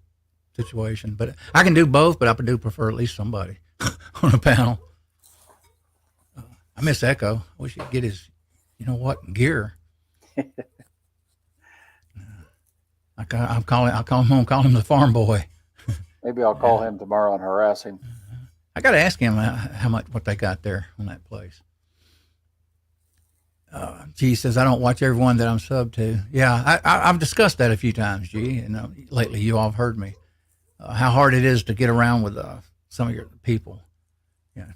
S1: situation. But I can do both, but I do prefer at least somebody on a panel. I miss Echo. I wish he'd get his, gear. I'll call him the farm boy.
S2: Maybe I'll call him tomorrow and harass him.
S1: I got to ask him what they got there on that place. G says, I don't watch everyone that I'm subbed to. Yeah, I've discussed that a few times, G. And lately you all have heard me. How hard it is to get around with some of your people. Yeah,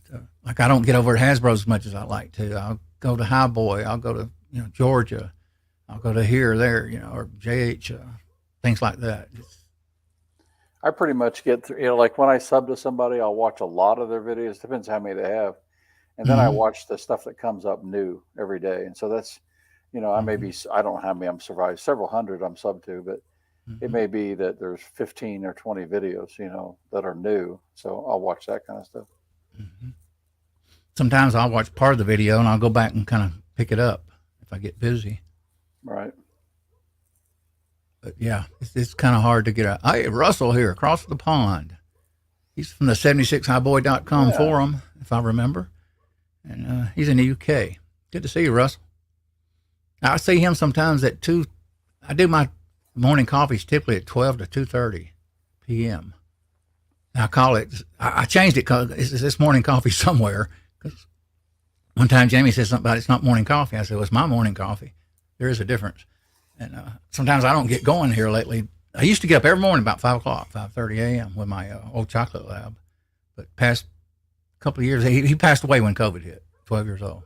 S1: like I don't get over at Hasbro as much as I like to. I'll go to Highboy. I'll go to Georgia. I'll go to here or there, or JH, things like that.
S2: I pretty much get through, like when I sub to somebody, I'll watch a lot of their videos. Depends how many they have. And then I watch the stuff that comes up new every day. And so that's, I may be, I don't know how many I'm survived, several hundred I'm sub to, but it may be that there's 15 or 20 videos, that are new. So I'll watch that kind of stuff.
S1: Sometimes I'll watch part of the video and I'll go back and kind of pick it up if I get busy.
S2: Right.
S1: But yeah, it's kind of hard to get out. Hey, Russell here across the pond. He's from the 76highboy.com forum, if I remember. And he's in the UK. Good to see you, Russell. I see him sometimes at 2. I do my morning coffees typically at 12 to 2:30 p.m. I call it, I changed it because it's morning coffee somewhere. Because one time Jamie said something about it's not morning coffee. I said, well, it's my morning coffee. There is a difference. And sometimes I don't get going here lately. I used to get up every morning about 5 o'clock, 5:30 a.m. with my old chocolate lab. But past couple of years, he passed away when COVID hit, 12 years old.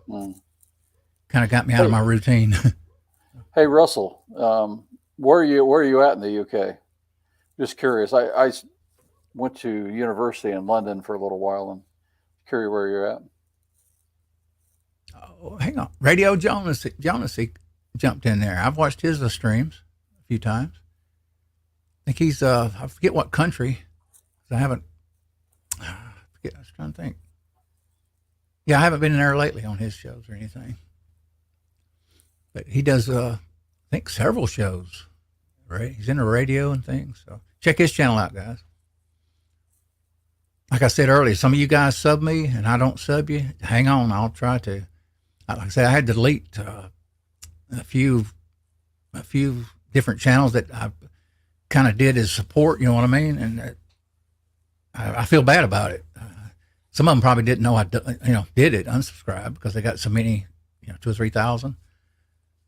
S1: Kind of got me out of my routine.
S2: Hey, Russell, where are you at in the UK? Just curious. I went to university in London for a little while and curious where you're at.
S1: Oh, hang on. Radio Jonas jumped in there. I've watched his streams a few times. I think he's, I forget what country. I haven't, I was trying to think. Yeah, I haven't been in there lately on his shows or anything. But he does, I think, several shows. Right? He's in the radio and things. So check his channel out, guys. Like I said earlier, some of you guys sub me and I don't sub you. Hang on, I'll try to. Like I said, I had to delete a few different channels that I kind of did as support. You know what I mean? And I feel bad about it. Some of them probably didn't know did it, unsubscribe because they got so many, 2,000 or 3,000.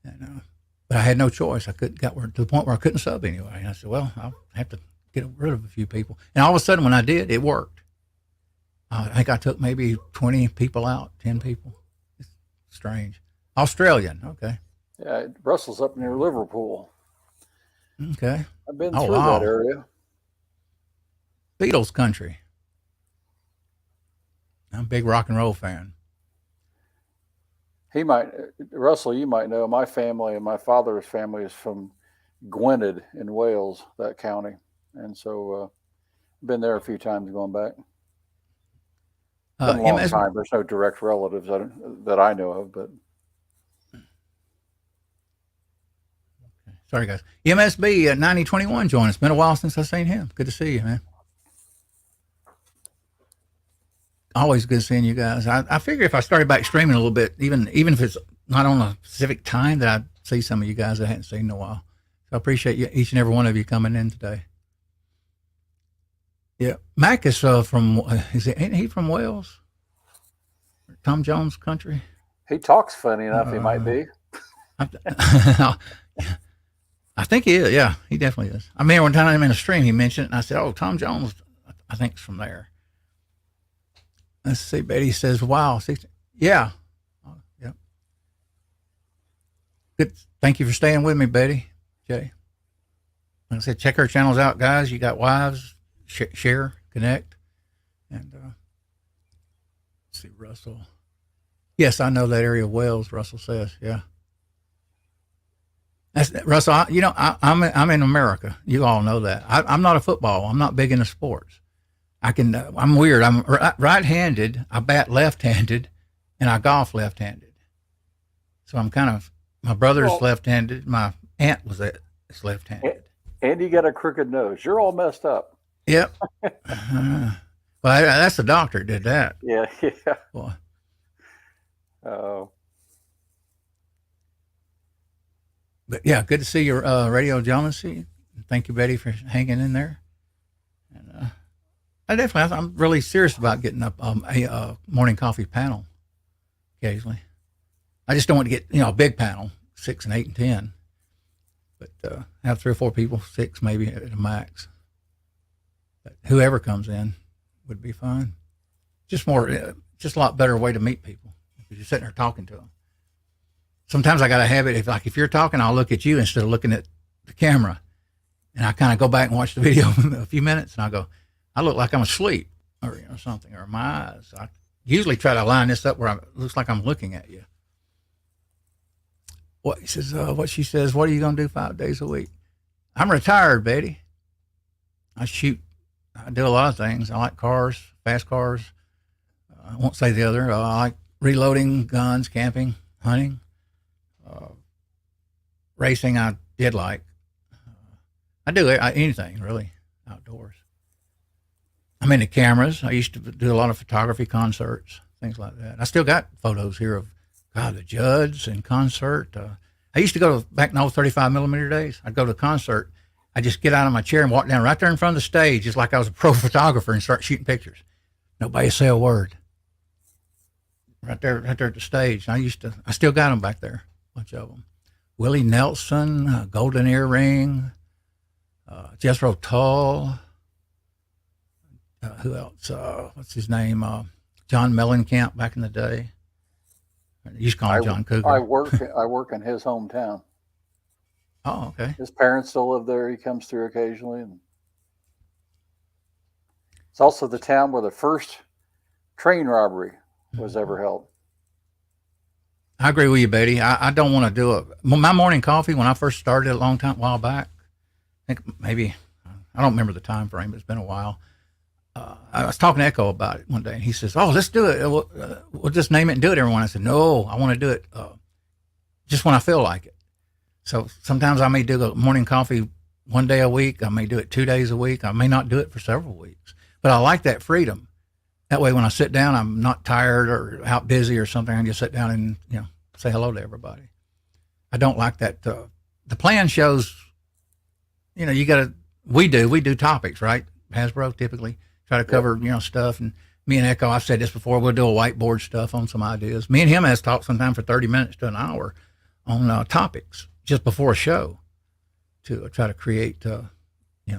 S1: And but I had no choice. I got to the point where I couldn't sub anyway. And I said, well, I'll have to get rid of a few people. And all of a sudden, when I did, it worked. I think I took maybe 20 people out, 10 people. It's strange. Australian, okay.
S2: Yeah, Russell's up near Liverpool.
S1: Okay.
S2: I've been through that area.
S1: Beatles country. I'm a big rock and roll fan.
S2: Russell, you might know, my family and my father's family is from Gwynedd in Wales, that county. And so I've been there a few times going back. Been a long time. There's no direct relatives that I know of, but.
S1: Sorry, guys. MSB 9021 joined us. Been a while since I've seen him. Good to see you, man. Always good seeing you guys. I figure if I started back streaming a little bit, even if it's not on a specific time that I see some of you guys I hadn't seen in a while. So I appreciate you, each and every one of you coming in today. Yeah, Mac is from. Ain't he from Wales? Tom Jones country.
S2: He talks funny enough. He might be.
S1: I think he is. Yeah, he definitely is. I mean, one time I'm in a stream, he mentioned it, and I said, "Oh, Tom Jones, I think is from there." Let's see. Betty says, "Wow, 60. Yeah, yeah." Good. Thank you for staying with me, Betty. Jay. Like I said, check our channels out, guys. You got wives, share, connect, and let's see, Russell. Yes, I know that area of Wales. Russell says, "Yeah." That's Russell. I'm in America. You all know that. I'm not a football. I'm not big into sports. I'm weird. I'm right-handed. I bat left-handed, and I golf left-handed. So I'm kind of. My brother's left-handed. My aunt is left-handed.
S2: And you got a crooked nose. You're all messed up.
S1: Yep. Well, that's the doctor did that.
S2: Yeah.
S1: Boy.
S2: Oh.
S1: But yeah, good to see your radio jealousy. Thank you, Betty, for hanging in there. And I'm really serious about getting up a morning coffee panel occasionally. I just don't want to get a big panel, 6 and 8 and 10, but have 3 or 4 people, 6 maybe at a max. But whoever comes in would be fine. Just a lot better way to meet people because you're sitting there talking to them. Sometimes I got a habit if you're talking, I'll look at you instead of looking at the camera, and I kind of go back and watch the video a few minutes, and I go, I look like I'm asleep or something, or my eyes. I usually try to line this up where it looks like I'm looking at you. What she says, what are you going to do 5 days a week? I'm retired, Betty. I do a lot of things. I like cars, fast cars. I won't say the other. I like reloading guns, camping, hunting. Racing I did like. I do anything really outdoors. I'm into cameras. I used to do a lot of photography, concerts, things like that. I still got photos here of the Judds in concert. I used to go back in the old 35 millimeter days. I'd go to a concert. I'd just get out of my chair and walk down right there in front of the stage, just like I was a pro photographer, and start shooting pictures. Nobody say a word. Right there at the stage. I still got them back there, a bunch of them. Willie Nelson, Golden Earring, Jethro Tull. Who else? What's his name? John Mellencamp back in the day. You used to call him John Cougar.
S2: I work in his hometown.
S1: Oh, okay.
S2: His parents still live there. He comes through occasionally. And it's also the town where the first train robbery was ever held.
S1: I agree with you, Betty. I don't want to do my morning coffee when I first started a while back. I think maybe, I don't remember the time frame, but it's been a while. I was talking to Echo about it one day, and he says, "Oh, let's do it. We'll just name it and do it, everyone." I said, "No, I want to do it just when I feel like it." So sometimes I may do the morning coffee 1 day a week. I may do it 2 days a week. I may not do it for several weeks. But I like that freedom. That way, when I sit down, I'm not tired or out busy or something. I can just sit down and say hello to everybody. I don't like that. The plan shows, we do topics, right? Hasbro typically try to cover stuff. And me and Echo, I've said this before, we'll do a whiteboard stuff on some ideas. Me and him has talked sometime for 30 minutes to an hour on topics just before a show to try to create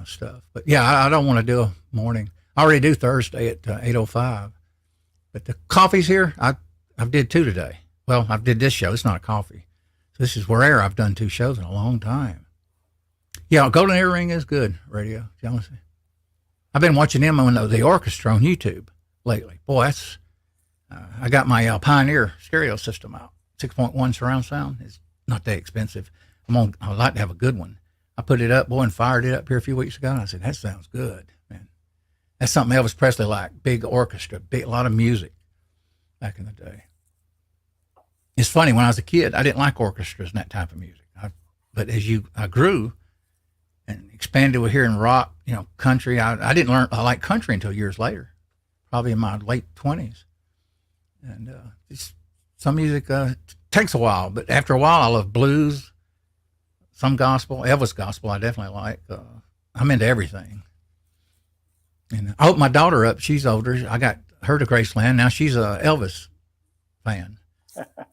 S1: stuff. But yeah, I don't want to do a morning. I already do Thursday at 8:05, but the coffees here, I did 2 today. Well, I did this show. It's not a coffee. So this is rare. I've done 2 shows in a long time. Yeah, Golden Earring is good radio. Jealousy. I've been watching them on the orchestra on YouTube lately. Boy, that's I got my Pioneer stereo system out. 6.1 surround sound. It's not that expensive. I'd like to have a good one. I put it up, boy, and fired it up here a few weeks ago, and I said, that sounds good, man. That's something Elvis Presley liked. Big orchestra, a lot of music back in the day. It's funny, when I was a kid, I didn't like orchestras and that type of music. But as I grew and expanded with hearing rock, country, I didn't learn I like country until years later, probably in my late 20s. And some music takes a while, but after a while, I love blues, some gospel. Elvis gospel I definitely like. I'm into everything. And I hooked my daughter up. She's older. I got her to Graceland. Now she's a Elvis fan.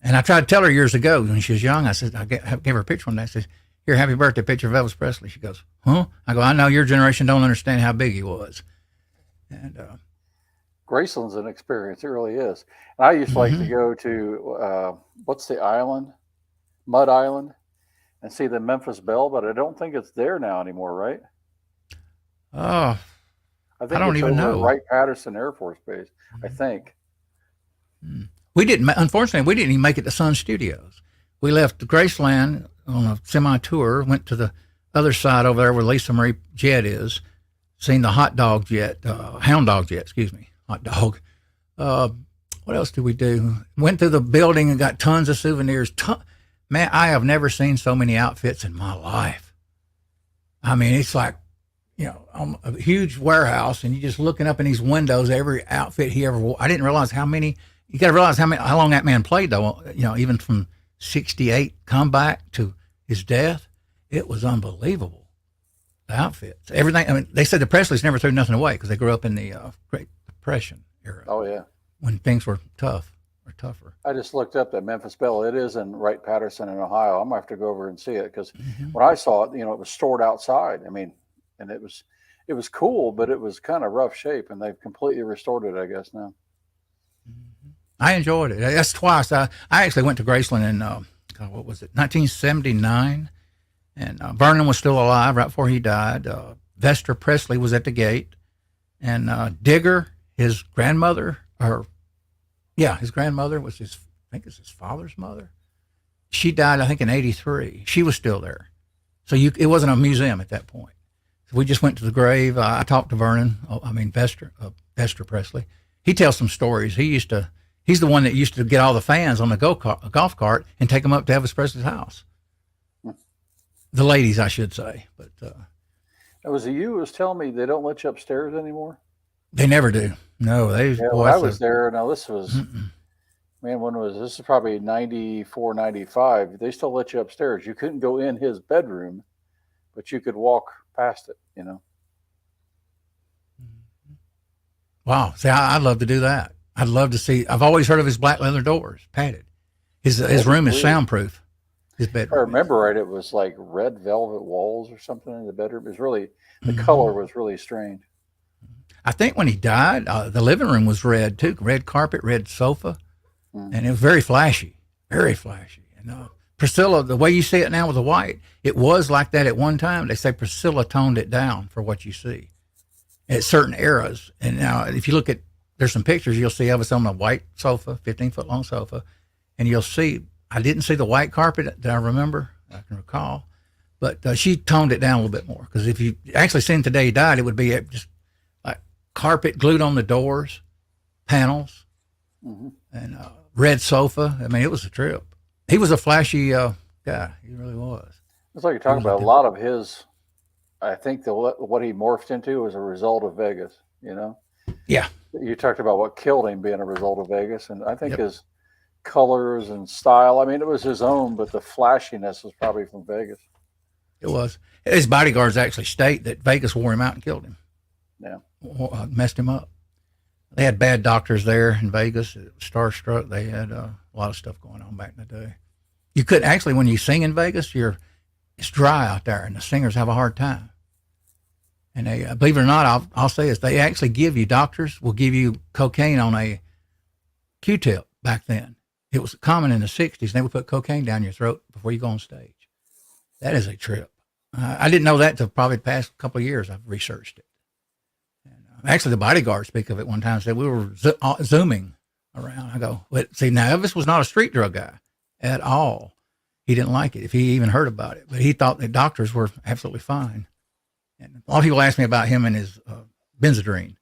S1: And I tried to tell her years ago when she was young. I said, I gave her a picture one day. I said, "Here, happy birthday picture of Elvis Presley." She goes, "Huh?" I go, "I know your generation don't understand how big he was." And
S2: Graceland's an experience. It really is. And I used to like to go to what's the island, Mud Island, and see the Memphis Belle, but I don't think it's there now anymore, right?
S1: oh,
S2: I
S1: I
S2: think
S1: don't
S2: it's
S1: even
S2: over at
S1: know.
S2: Wright-Patterson Air Force Base. I think.
S1: We didn't. Unfortunately, we didn't even make it to Sun Studios. We left Graceland on a semi tour. Went to the other side over there where Lisa Marie Jet is. Seen the hot dog jet, hound dog jet. Excuse me, hot dog. Uh, what else did we do? Went through the building and got tons of souvenirs. Man, I have never seen so many outfits in my life. I mean, it's like, a huge warehouse, and you're just looking up in these windows, every outfit he ever wore. I didn't realize how many. You got to realize how long that man played, though. Even from '68 comeback to his death, it was unbelievable. The outfits, everything. I mean, they said the Presleys never threw nothing away because they grew up in the Great Depression era.
S2: Oh yeah.
S1: When things were tough or tougher.
S2: I just looked up that Memphis Belle. It is in Wright-Patterson in Ohio. I'm gonna have to go over and see it because when I saw it, it was stored outside. I mean, and it was cool, but it was kind of rough shape, and they've completely restored it, I guess now.
S1: I enjoyed it. That's twice. I actually went to Graceland in what was it, 1979, and Vernon was still alive right before he died. Vester Presley was at the gate, and Digger, his grandmother, his grandmother was I think it's his father's mother. She died, I think, in '83. She was still there, so it wasn't a museum at that point. So we just went to the grave. I talked to Vernon. Vester Presley. He tells some stories. He's the one that used to get all the fans on the golf cart and take them up to Elvis Presley's house. The ladies, I should say, but
S2: It was you who was telling me they don't let you upstairs anymore.
S1: they never do. No,
S2: Yeah, when I was there. Now this was man, when was this? Is probably 94, 95. They still let you upstairs. You couldn't go in his bedroom, but you could walk past it.
S1: Wow. See, I'd love to do that. I'd love to see. I've always heard of his black leather doors, padded. His room is soundproof. His
S2: If I
S1: bedroom.
S2: remember right, it was like red velvet walls or something in the bedroom. It was really the color was really strange.
S1: I think when he died, the living room was red too. Red carpet, red sofa, and it was very flashy, very flashy. And Priscilla, the way you see it now with the white, it was like that at one time. They say Priscilla toned it down for what you see at certain eras. And now, if you look at, there's some pictures, you'll see Elvis on a white sofa, 15-foot long sofa, and you'll see, I didn't see the white carpet that I remember, I can recall, but she toned it down a little bit more. Because if you actually seen today he died, it would be just like carpet glued on the doors, panels, and red sofa. I mean, it was a trip. He was a flashy guy. He really was.
S2: It's like you're talking about a lot of his. I think what he morphed into was a result of Vegas.
S1: Yeah.
S2: You talked about what killed him being a result of Vegas, and I think his colors and style. I mean, it was his own, but the flashiness was probably from Vegas.
S1: It was. His bodyguards actually state that Vegas wore him out and killed him.
S2: Yeah.
S1: Messed him up. They had bad doctors there in Vegas. It was Starstruck. They had a lot of stuff going on back in the day. You couldn't actually, when you sing in Vegas, it's dry out there, and the singers have a hard time. And they, believe it or not, I'll say this: they actually doctors will give you cocaine on a Q-tip back then. It was common in the '60s. They would put cocaine down your throat before you go on stage. That is a trip. I didn't know that until probably the past couple of years. I've researched it. And, actually, the bodyguard speak of it one time. Said we were zooming around. I go, see, now Elvis was not a street drug guy at all. He didn't like it if he even heard about it, but he thought the doctors were absolutely fine. And a lot of people ask me about him and his Benzedrine.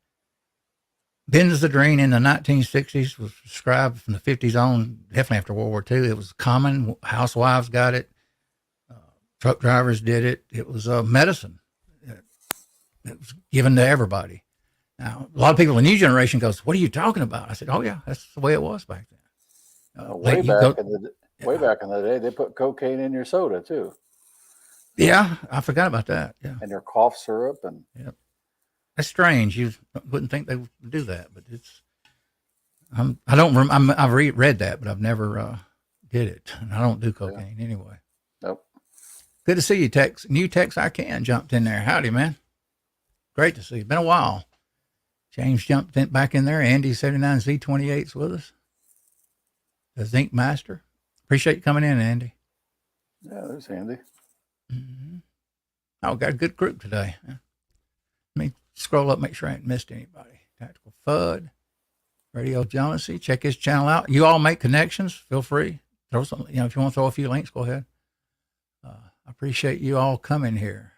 S1: Benzedrine in the 1960s was prescribed from the 50s on, definitely after World War II. It was common. Housewives got it. Truck drivers did it. It was medicine. It was given to everybody. Now, a lot of people in the new generation goes, "What are you talking about?" I said, "Oh yeah, that's the way it was back then."
S2: Way back in the day, they put cocaine in your soda too.
S1: Yeah, I forgot about that. Yeah,
S2: and their cough syrup. And
S1: yeah. That's strange. You wouldn't think they would do that, but it's. I don't. I've read that, but I've never did it. And I don't do
S2: yeah,
S1: cocaine anyway.
S2: nope.
S1: Good to see you, Tex. New Tex I can jumped in there. Howdy, man. Great to see you. Been a while. James jumped back in there. Andy 79Z28's with us. The Zinc Master. Appreciate you coming in, Andy.
S2: Yeah, there's Andy.
S1: Mm-hmm. Oh, got a good group today. Let me scroll up, make sure I ain't missed anybody. Tactical Fud, Radio Jonesy. Check his channel out. You all make connections. Feel free. Throw some. If you want to throw a few links, go ahead. I appreciate you all coming here.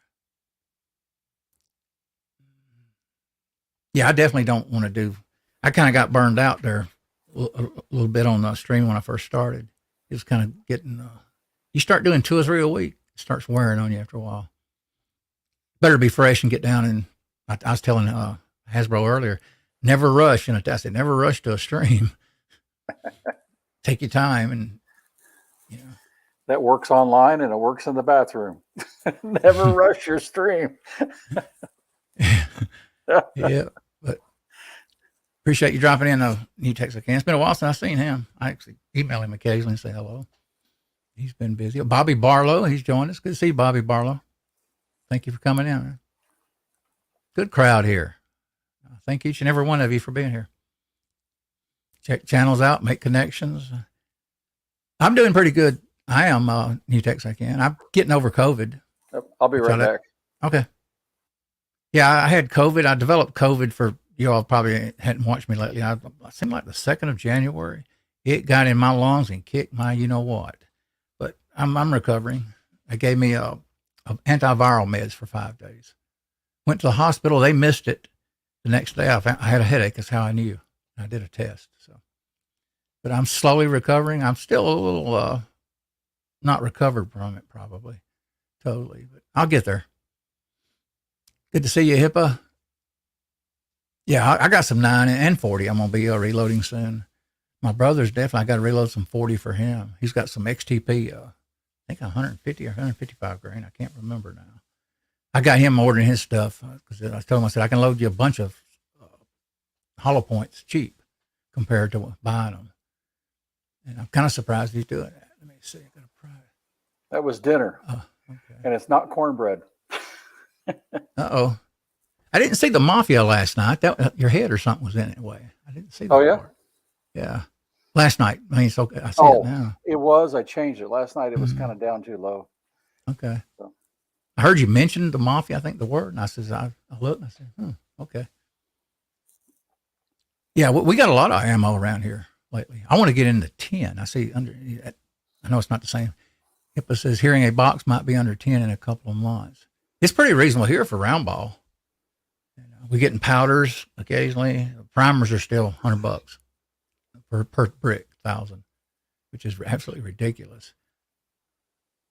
S1: Yeah, I definitely don't want to do. I kind of got burned out there a little bit on the stream when I first started. It was kind of getting. You start doing 2 or 3 a week, it starts wearing on you after a while. Better be fresh and get down. And I was telling Hasbro earlier, never rush. And I said, never rush to a stream. Take your time, and
S2: That works online and it works in the bathroom. Never rush your stream.
S1: Yeah, but appreciate you dropping in a new text I can. It's been a while since I've seen him. I actually email him occasionally and say hello. He's been busy. Bobby Barlow, he's joined us. Good to see you, Bobby Barlow. Thank you for coming in, man. Good crowd here. Thank each and every one of you for being here. Check channels out, make connections. I'm doing pretty good. I am new text I can. I'm getting over COVID.
S2: I'll be right back.
S1: Okay. Yeah, I had COVID. I developed COVID for you all probably hadn't watched me lately. I seemed like the 2nd of January. It got in my lungs and kicked my you know what. But I'm recovering. They gave me a antiviral meds for 5 days. Went to the hospital. They missed it. The next day I had a headache. That's how I knew. I did a test. But I'm slowly recovering. I'm still a little not recovered from it, probably totally, but I'll get there. Good to see you, HIPAA. Yeah, I got some 9 and 40. I'm gonna be reloading soon. My brother's definitely. I got to reload some 40 for him. He's got some XTP. I think 150 or 155 grain. I can't remember now. I got him ordering his stuff because I told him, I said, I can load you a bunch of hollow points cheap compared to buying them. And I'm kind of surprised he's doing that. Let me see. I got to try it.
S2: That was dinner.
S1: Okay.
S2: And it's not cornbread.
S1: Uh-oh. I didn't see the Mafia last night. That your head or something was in it anyway. I didn't see that.
S2: Oh, yeah?
S1: part. Yeah. Last night. I mean, it's okay. I see it now.
S2: It was. I changed it. Last night it was kind of down too low.
S1: Okay.
S2: So.
S1: I heard you mention the Mafia, I think the word, and I says, I looked and I said, okay. Yeah, we got a lot of ammo around here lately. I want to get into 10. I see I know it's not the same. HIPAA says hearing a box might be under 10 in a couple of months. It's pretty reasonable here for round ball. We're getting powders occasionally. Primers are still $100 per brick, 1,000, which is absolutely ridiculous.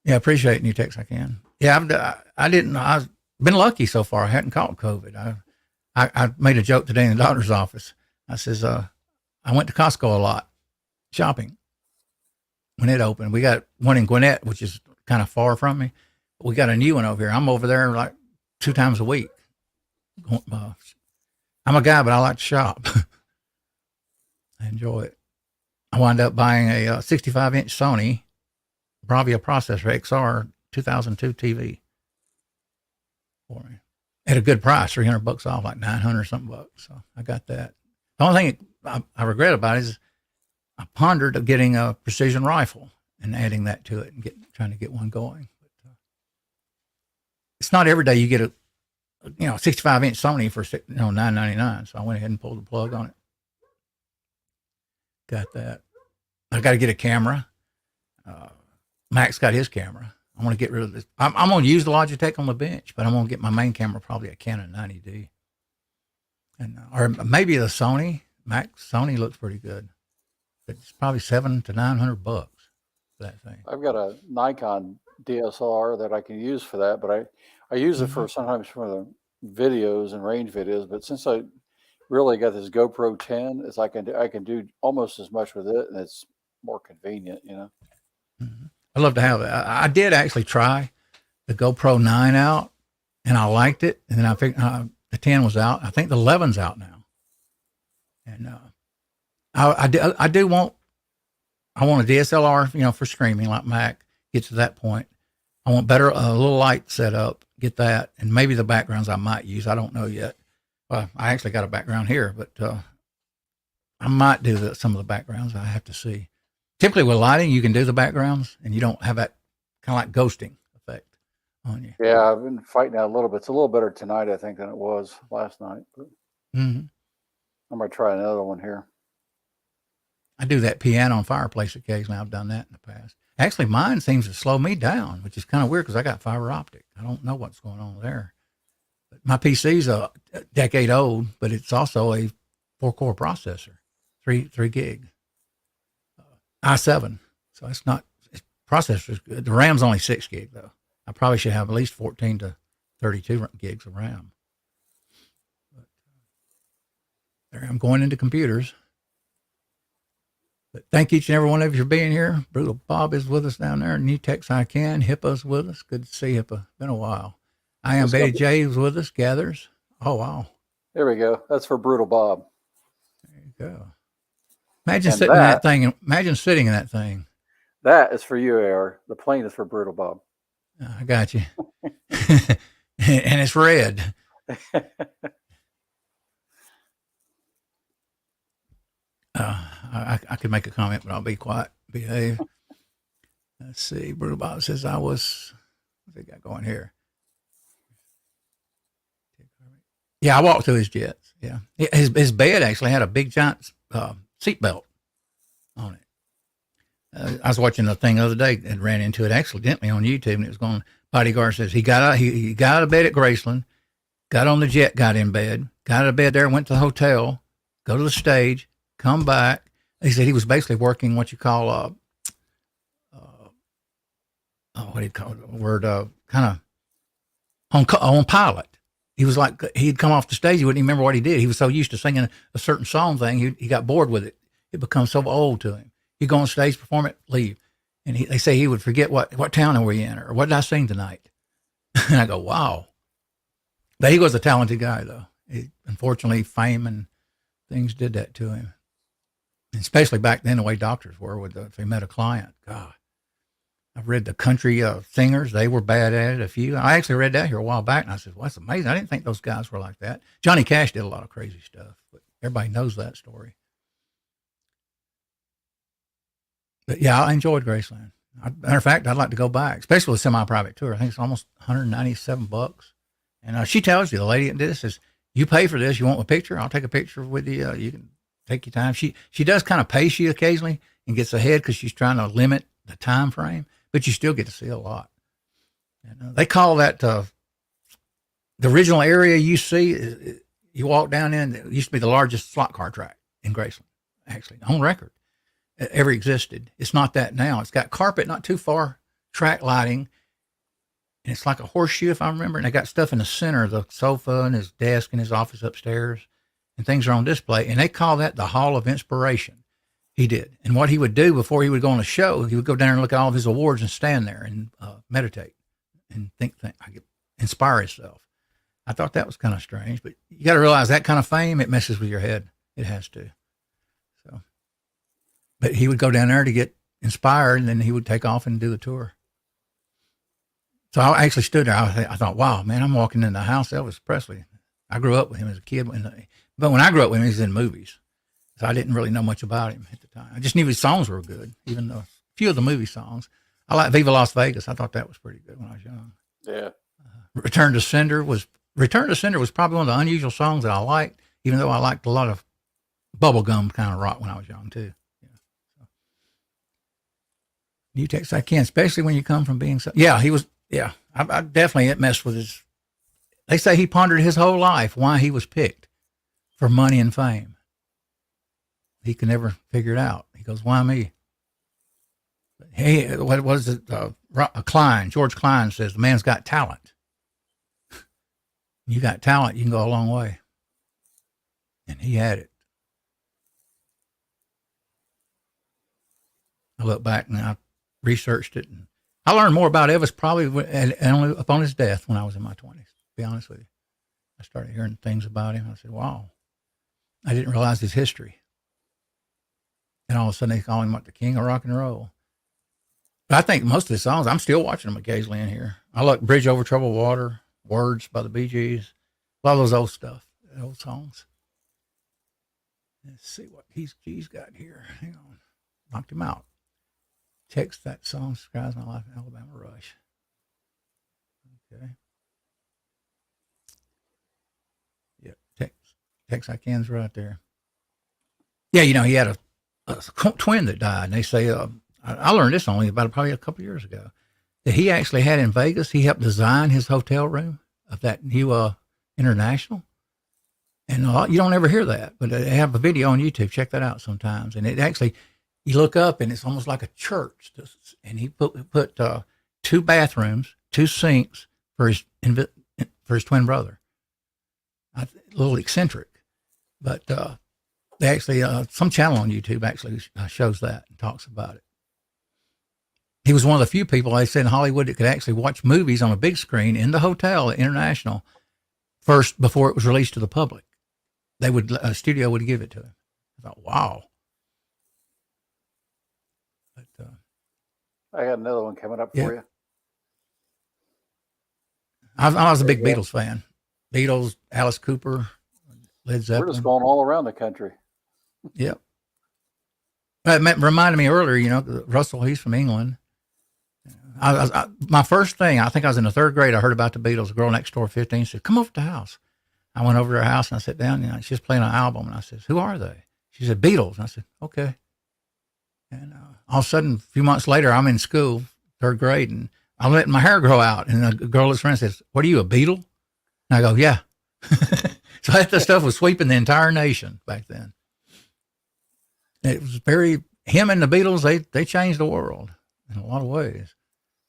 S1: Yeah, appreciate new text I can. Yeah, I've been lucky so far. I hadn't caught COVID. I made a joke today in the doctor's office. I says, I went to Costco a lot shopping when it opened. We got one in Gwinnett, which is kind of far from me. But we got a new one over here. I'm over there like 2 times a week. I'm a guy, but I like to shop. I enjoy it. I wound up buying a 65-inch Sony Bravia processor XR 2002 TV for me at a good price, $300 off, like 900 something bucks. So I got that. The only thing I regret about it is I pondered of getting a precision rifle and adding that to it and trying to get one going. But, it's not every day you get a 65-inch Sony for $9.99. So I went ahead and pulled the plug on it. Got that. I got to get a camera. Max got his camera. I want to get rid of this. I'm going to use the Logitech on the bench, but I'm going to get my main camera, probably a Canon 90D. And or maybe the Sony. Max Sony looks pretty good. It's probably $700 to $900 for that thing.
S2: I've got a Nikon DSLR that I can use for that, but I use it for sometimes for the videos and range videos. But since I really got this GoPro 10, it's like I can do almost as much with it, and it's more convenient,
S1: I'd love to have it. I did actually try the GoPro 9 out, and I liked it. And then I figured the 10 was out. I think the 11's out now. And I do want a DSLR, you know, for streaming like Mac. Get to that point. I want better, a little light setup. Get that, and maybe the backgrounds I might use. I don't know yet. Well, I actually got a background here, but I might do some of the backgrounds. I have to see. Typically with lighting, you can do the backgrounds, and you don't have that kind of like ghosting effect on you.
S2: Yeah, I've been fighting that a little bit. It's a little better tonight, I think, than it was last night. But I'm going to try another one here.
S1: I do that piano and fireplace occasionally. I've done that in the past. Actually, mine seems to slow me down, which is kind of weird because I got fiber optic. I don't know what's going on there. But my PC's a decade old, but it's also a 4-core processor, 3 gig, i7. So it's not, processor's good. The RAM's only 6 gig though. I probably should have at least 14 to 32 gigs of RAM. But there, I'm going into computers. But thank each and every one of you for being here. Brutal Bob is with us down there. New Techs I Can. HIPAA's with us. Good to see HIPAA. Been a while. I Am Betty J is with us. Gathers. Oh, wow.
S2: There we go. That's for Brutal Bob.
S1: There you go. Imagine sitting in that thing. Imagine sitting in that thing.
S2: That is for you, AR. The plane is for Brutal Bob.
S1: I got you. And it's red. I could make a comment, but I'll be quiet. Behave. Let's see. Brutal Bob says what's they got going here? Yeah, I walked through his jets. Yeah. His bed actually had a big giant seat belt on it. I was watching a thing the other day and ran into it accidentally on YouTube, and it was going, bodyguard says he got out of bed at Graceland, got on the jet, got in bed, got out of bed there, went to the hotel, go to the stage, come back. He said he was basically working what you call what do you call it? Word kind of on pilot. He was like, he'd come off the stage, he wouldn't even remember what he did. He was so used to singing a certain song thing, he got bored with it. It becomes so old to him. He'd go on stage, perform it, leave. And they say he would forget what town are we in, or what did I sing tonight? And I go, wow. But he was a talented guy, though. Unfortunately, fame and things did that to him. And especially back then, the way doctors were if they met a client. God, I've read the country singers. They were bad at it, a few. I actually read that here a while back, and I said, well, that's amazing. I didn't think those guys were like that. Johnny Cash did a lot of crazy stuff, but everybody knows that story. But yeah, I enjoyed Graceland. Matter of fact, I'd like to go back, especially with a semi-private tour. I think it's almost $197. And she tells you, the lady that did this says, you pay for this. You want a picture? I'll take a picture with you. You can take your time. She does kind of pace you occasionally and gets ahead because she's trying to limit the time frame, but you still get to see a lot. And they call that the original area you see. You walk down in. It used to be the largest slot car track in Graceland, actually, on record, ever existed. It's not that now. It's got carpet not too far, track lighting, and it's like a horseshoe, if I remember. And they got stuff in the center, the sofa and his desk and his office upstairs, and things are on display. And they call that the Hall of Inspiration. He did. And what he would do before he would go on a show, he would go down and look at all of his awards and stand there and meditate and think, inspire himself. I thought that was kind of strange, but you got to realize that kind of fame, it messes with your head. It has to. So, but he would go down there to get inspired, and then he would take off and do the tour. So I actually stood there. I thought, wow, man, I'm walking in the house of Elvis Presley. I grew up with him as a kid. But when I grew up with him, he was in movies. So I didn't really know much about him at the time. I just knew his songs were good, even though a few of the movie songs. I like Viva Las Vegas. I thought that was pretty good when I was young.
S2: Yeah.
S1: Return to Sender was probably one of the unusual songs that I liked, even though I liked a lot of bubblegum kind of rock when I was young too. Yeah. So. New Techs I Can, especially when you come from being so. Yeah, he was. Yeah, I definitely it messed with his. They say he pondered his whole life why he was picked for money and fame. He could never figure it out. He goes, why me? Hey, what was it? George Klein says, the man's got talent. You got talent, you can go a long way. And he had it. I look back and I researched it. And I learned more about Elvis probably and only upon his death when I was in my 20s, to be honest with you. I started hearing things about him. I said, wow, I didn't realize his history. And all of a sudden they call him like the king of rock and roll. But I think most of the songs, I'm still watching them occasionally in here. I like Bridge Over Troubled Water, Words by the Bee Gees, a lot of those old stuff, old songs. Let's see what he's got here. Hang on. Knocked him out. Text that song describes my life in Alabama Rush. Okay. Yep. Texarkana's right there. Yeah, he had a twin that died, and they say I learned this only about probably a couple of years ago that he actually had in Vegas. He helped design his hotel room of that new International, and you don't ever hear that, but they have a video on YouTube. Check that out sometimes, and it actually you look up and it's almost like a church. And he put 2 bathrooms, 2 sinks for his twin brother. A little eccentric, but they actually some channel on YouTube actually shows that and talks about it. He was one of the few people they said in Hollywood that could actually watch movies on a big screen in the hotel at International first before it was released to the public. A studio would give it to him. I thought, wow. But
S2: I got another one coming up for you.
S1: I was a big Beatles fan. Beatles, Alice Cooper, Led Zeppelin.
S2: We're just going all around the country.
S1: Yep. It reminded me earlier, Russell, he's from England. My first thing, I think I was in the 3rd grade, I heard about the Beatles. A girl next door, 15, said, come over to the house. I went over to her house and I sat down, she was playing an album. And I said, who are they? She said, Beatles. And I said, okay. And all of a sudden, a few months later, I'm in school, 3rd grade, and I'm letting my hair grow out. And a girl that's friend says, what are you, a Beatle? And I go, yeah. So that stuff was sweeping the entire nation back then. It was him and the Beatles, they changed the world in a lot of ways.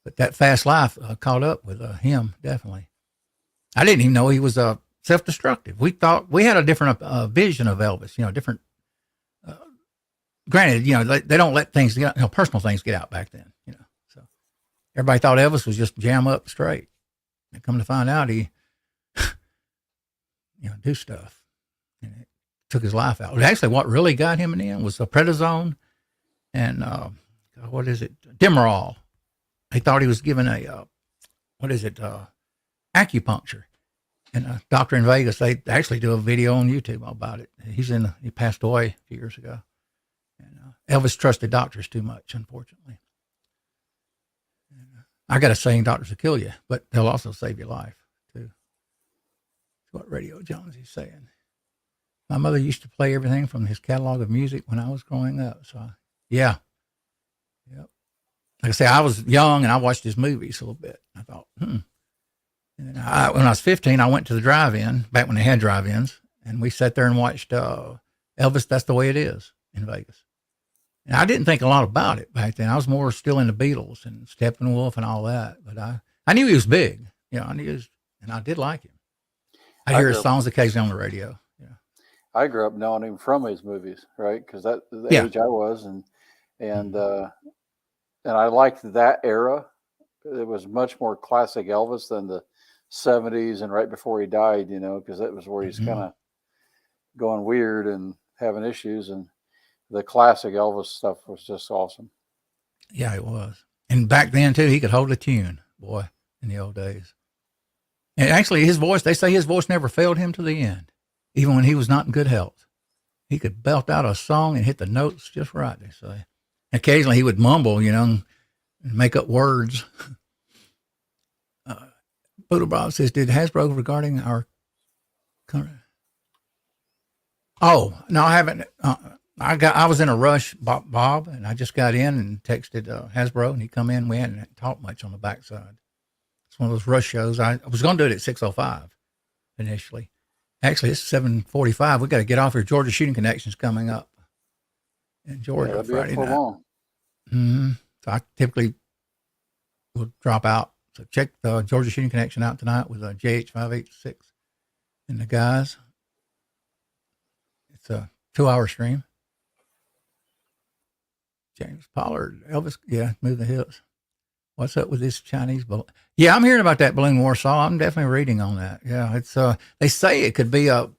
S1: But that fast life caught up with him, definitely. I didn't even know he was self-destructive. We thought we had a different vision of Elvis, different. Granted, they don't let things get out, personal things get out back then, So everybody thought Elvis was just jam up straight. And come to find out, he, do stuff. And it took his life out. But actually, what really got him in the end was the prednisone and what is it, Demerol. He thought he was given acupuncture. And a doctor in Vegas, they actually do a video on YouTube about it. He passed away a few years ago. And Elvis trusted doctors too much, unfortunately. And, I got a saying, doctors will kill you, but they'll also save your life, too. That's what Radio Jones is saying. My mother used to play everything from his catalog of music when I was growing up. So, yeah. Yep. Like I say, I was young and I watched his movies a little bit. I thought, And when I was 15, I went to the drive-in, back when they had drive-ins, and we sat there and watched Elvis, That's the Way It Is, in Vegas. And I didn't think a lot about it back then. I was more still in the Beatles and Steppenwolf and all that. But I knew he was big. I knew and I did like him. I hear his songs occasionally on the radio. Yeah.
S2: I grew up knowing him from his movies, right? Because that's the age I was, and I liked that era. It was much more classic Elvis than the 70s and right before he died, because that was where he's kind of going weird and having issues. And the classic Elvis stuff was just awesome.
S1: Yeah, it was. And back then, too, he could hold a tune, boy, in the old days. And actually, they say his voice never failed him to the end, even when he was not in good health. He could belt out a song and hit the notes just right, they say. Occasionally, he would mumble, and make up words. Poodle Bob says, did Hasbro regarding our current? Oh, no, I haven't. I was in a rush, Bob, and I just got in and texted Hasbro, and he come in. We hadn't talked much on the backside. It's one of those rush shows. I was going to do it at 6:05 initially. Actually, it's 7:45. We got to get off here. Georgia Shooting Connection's coming up in Georgia Friday night. Mm-hmm. So I typically will drop out. So check the Georgia Shooting Connection out tonight with JH586 and the guys. It's a 2-hour stream. James Pollard, Elvis, Move the Hips. What's up with this Chinese balloon? Yeah, I'm hearing about that balloon war, Saul. I'm definitely reading on that. Yeah, it's they say it could be a.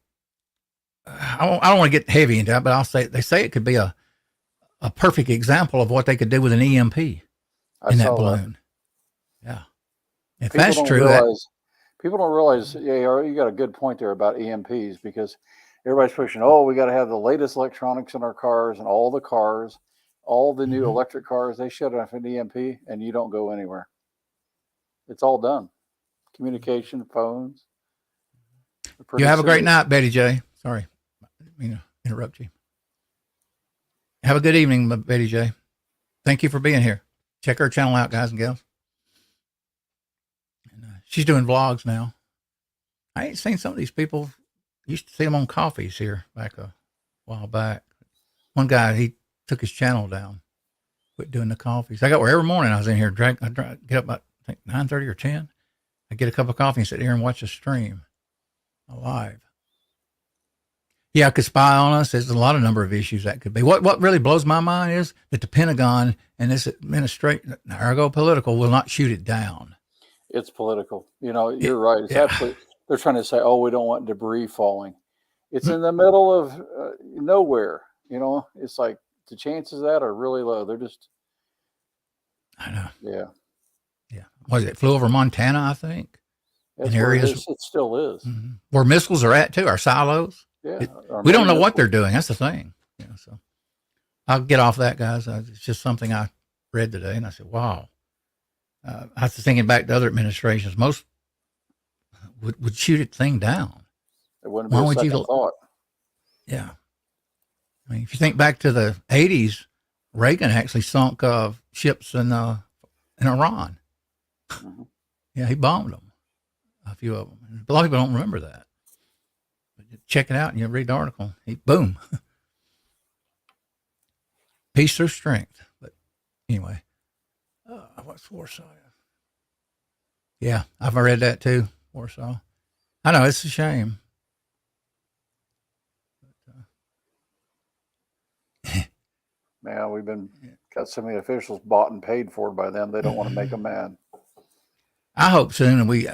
S1: I don't want to get heavy into that, but they say it could be a perfect example of what they could do with an EMP
S2: I
S1: in that
S2: saw that.
S1: balloon. Yeah, if
S2: People
S1: that's
S2: don't
S1: true,
S2: realize. People don't realize. Yeah, you got a good point there about EMPs because everybody's pushing. Oh, we got to have the latest electronics in our cars and all the cars, all the new
S1: mm-hmm.
S2: electric cars. They shut off an EMP, and you don't go anywhere. It's all done. Communication, phones.
S1: You have a great
S2: Simple.
S1: night, Betty J. Sorry, interrupt you. Have a good evening, Betty J. Thank you for being here. Check her channel out, guys and gals. And, she's doing vlogs now. I ain't seen some of these people. Used to see them on coffees here back a while back. One guy, he took his channel down, quit doing the coffees. I got where every morning I was in here, get up about I think 9:30 or 10. I get a cup of coffee and sit here and watch the stream live. Yeah, it could spy on us. There's a lot of number of issues that could be. What really blows my mind is that the Pentagon and this administration, ergo political, will not shoot it down.
S2: It's political. You're right. It's absolutely. They're trying to say, "Oh, we don't want debris falling." It's in the middle of nowhere. It's like the chances of that are really low. They're just.
S1: I know.
S2: Yeah.
S1: Yeah. Was it flew over Montana? I think.
S2: That's
S1: in areas
S2: it still is.
S1: Mm-hmm. Where missiles are at too, our silos.
S2: Yeah.
S1: We don't know what they're doing. That's the thing. So I'll get off that, guys. It's just something I read today, and I said, "Wow." I was thinking back to other administrations. Most would shoot a thing down.
S2: It wouldn't be a second thought.
S1: Yeah. I mean, if you think back to the 80s, Reagan actually sunk ships in Iran.
S2: Mm-hmm.
S1: Yeah, he bombed them, a few of them. A lot of people don't remember that. But you check it out and you read the article. Boom. Peace through strength. But anyway, what's Warsaw? Yeah, I've read that too, Warsaw. I know, it's a shame.
S2: Man, we've got so many officials bought and paid for by them. They don't want to make them mad.
S1: I hope soon, and we,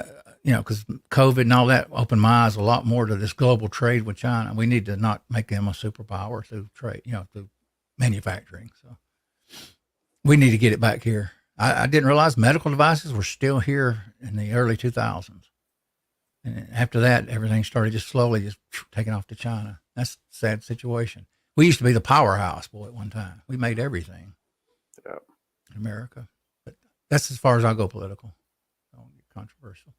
S1: because COVID and all that opened my eyes a lot more to this global trade with China. We need to not make them a superpower through trade, through manufacturing. So we need to get it back here. I didn't realize medical devices were still here in the early 2000s. And after that, everything started just slowly just taking off to China. That's a sad situation. We used to be the powerhouse, boy, at one time. We made everything in America. But that's as far as I go political. I don't get controversial.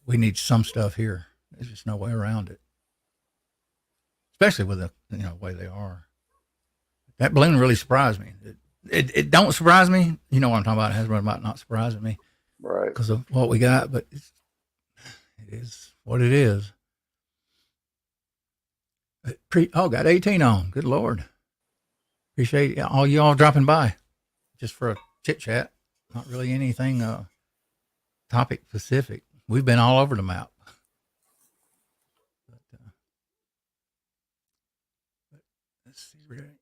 S1: We need some stuff here. There's just no way around it. Especially with the way they are. That balloon really surprised me. It don't surprise me. You know what I'm talking about. It has been about not surprising me.
S2: Right.
S1: Because of what we got, but it is what it is. Got 18 on. Good Lord. Appreciate all y'all dropping by just for a chit chat. Not really anything topic specific. We've been all over the map.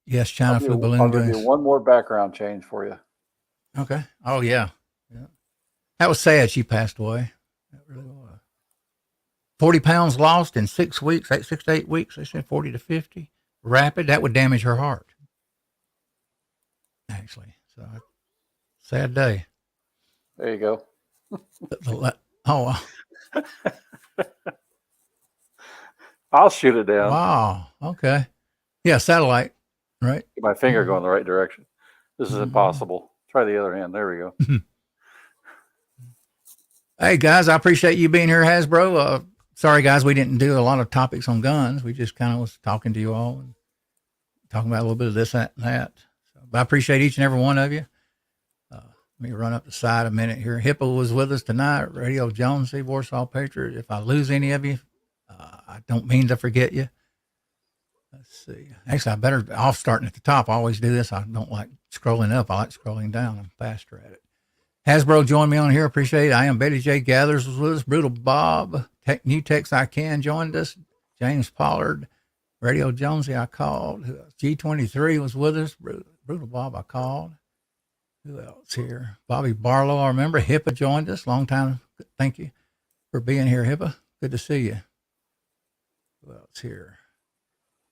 S1: Yes, China flew balloon.
S2: I'll do one more background change for you.
S1: Okay. Oh yeah. That was sad. She passed away. That really was. 40 pounds lost in 6 weeks, 6 to 8 weeks. They said 40 to 50. Rapid. That would damage her heart. Actually, so sad day.
S2: There you go.
S1: Oh.
S2: I'll shoot it down.
S1: Wow. Okay. Yeah, satellite. Right.
S2: Get my finger going the right direction. This is impossible. Try the other hand. There we go.
S1: Hey guys, I appreciate you being here, Hasbro. Sorry guys, we didn't do a lot of topics on guns. We just kind of was talking to you all and talking about a little bit of this, that, and that. So, but I appreciate each and every one of you. Let me run up the side a minute here. Hippo was with us tonight. Radio Jonesy, Warsaw Patriot. If I lose any of you, I don't mean to forget you. Let's see. Actually, I'll starting at the top. I always do this. I don't like scrolling up. I like scrolling down. I'm faster at it. Hasbro joined me on here. Appreciate it. I am Betty J. Gathers was with us. Brutal Bob. New Tex I Can joined us. James Pollard. Radio Jonesy I called. G23 was with us. Brutal Bob, I called. Who else here? Bobby Barlow, I remember. HIPAA joined us. Long time. Thank you for being here, HIPAA. Good to see you. Who else here?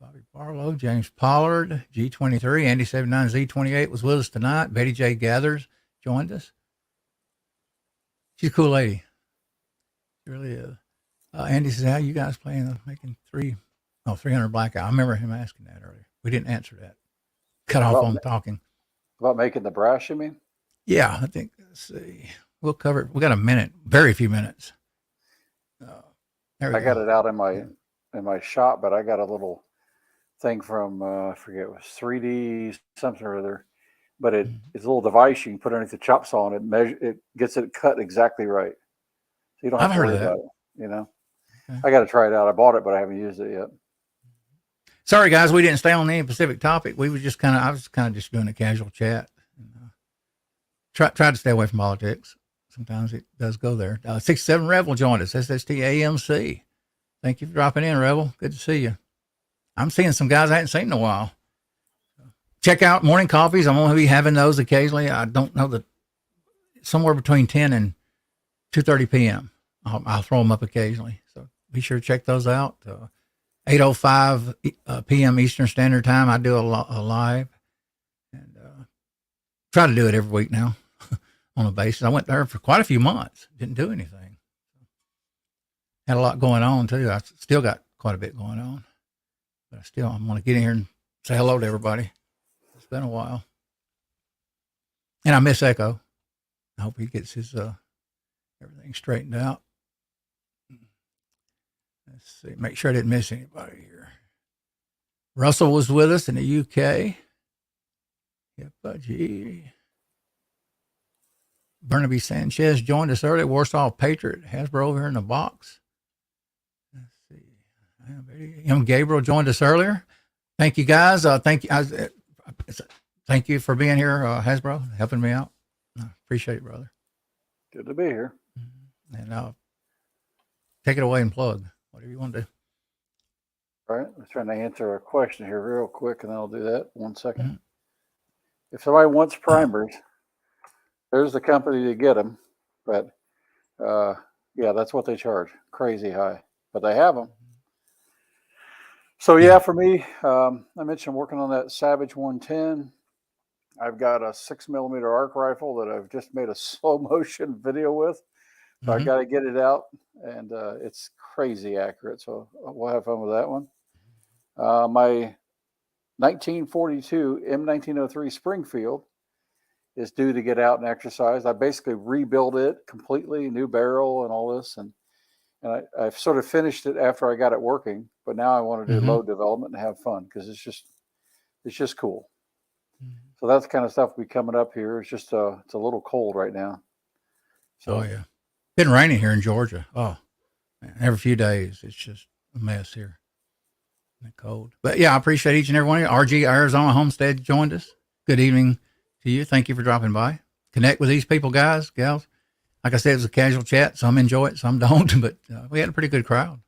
S1: Bobby Barlow, James Pollard, G23, Andy79Z28 was with us tonight. Betty J. Gathers joined us. She's a cool lady. She really is. Andy says, how you guys playing making 300 blackout? I remember him asking that earlier. We didn't answer that. Cut off on talking.
S2: About making the brass, you mean?
S1: Yeah, I think, let's see. We'll cover it. We got a minute, very few minutes.
S2: I got it out in my shop, but I got a little thing from I forget, it was 3D something or other, but it's a little device you can put underneath the chop saw, and it gets it cut exactly right, so you don't have to worry about it. You know, okay. I got to try it out. I bought it, but I haven't used it yet.
S1: Sorry, guys, we didn't stay on any specific topic. We were just I was kind of just doing a casual chat. Try to stay away from politics. Sometimes it does go there. 67 Rebel joined us. SST AMC. Thank you for dropping in, Rebel. Good to see you. I'm seeing some guys I hadn't seen in a while. Check out morning coffees. I'm going to be having those occasionally. I don't know somewhere between 10 and 2:30 p.m. I'll throw them up occasionally. So be sure to check those out. 8:05 p.m. Eastern Standard Time. I do a live, and try to do it every week now on a basis. I went there for quite a few months. Didn't do anything. Had a lot going on too. I still got quite a bit going on, but I'm going to get in here and say hello to everybody. It's been a while, and I miss Echo. I hope he gets his everything straightened out. Let's see. Make sure I didn't miss anybody here. Russell was with us in the UK. Yep, gee. Burnaby Sanchez joined us early. Warsaw Patriot. Hasbro over here in the box. Let's see. Gabriel joined us earlier. Thank you, guys. Thank you. Thank you for being here, Hasbro, helping me out. I appreciate it, brother.
S2: Good to be here.
S1: And take it away and plug whatever you want to do.
S2: All right. I'm trying to answer a question here real quick, and then I'll do that. 1 second. Mm-hmm. If somebody wants primers, there's the company to get them. But, yeah, that's what they charge. Crazy high. But they have them. So, yeah, for me, I mentioned working on that Savage 110. I've got a 6mm arc rifle that I've just made a slow motion video with. So I got to get it out, and it's crazy accurate. So we'll have fun with that one. My 1942 M1903 Springfield is due to get out and exercise. I basically rebuilt it completely, new barrel and all this, and I've sort of finished it after I got it working. But now I want to do load development and have fun because it's just cool. So that's the kind of stuff will be coming up here. It's just it's a little cold right now. So,
S1: oh yeah, been raining here in Georgia. Oh man, every few days it's just a mess here. Cold, but yeah, I appreciate each and every one of you. RG Arizona Homestead joined us. Good evening to you. Thank you for dropping by. Connect with these people, guys, gals. Like I said, it was a casual chat. Some enjoy it, some don't, but we had a pretty good crowd.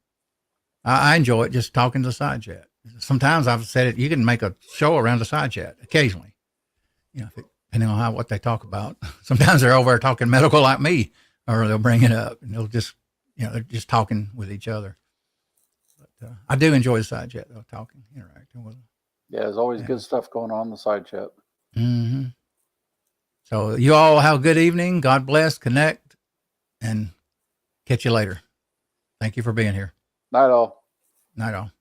S1: I enjoy it, just talking to the side chat. Sometimes I've said it, you can make a show around the side chat occasionally, depending on what they talk about. Sometimes they're over there talking medical like me, or they'll bring it up and they'll just, they're just talking with each other. But I do enjoy the side chat, though, talking, interacting with them.
S2: Yeah, there's always good stuff going on in the side chat.
S1: Mm-hmm. So you all have a good evening. God bless, connect, and catch you later. Thank you for being here.
S2: Night all.
S1: Night all.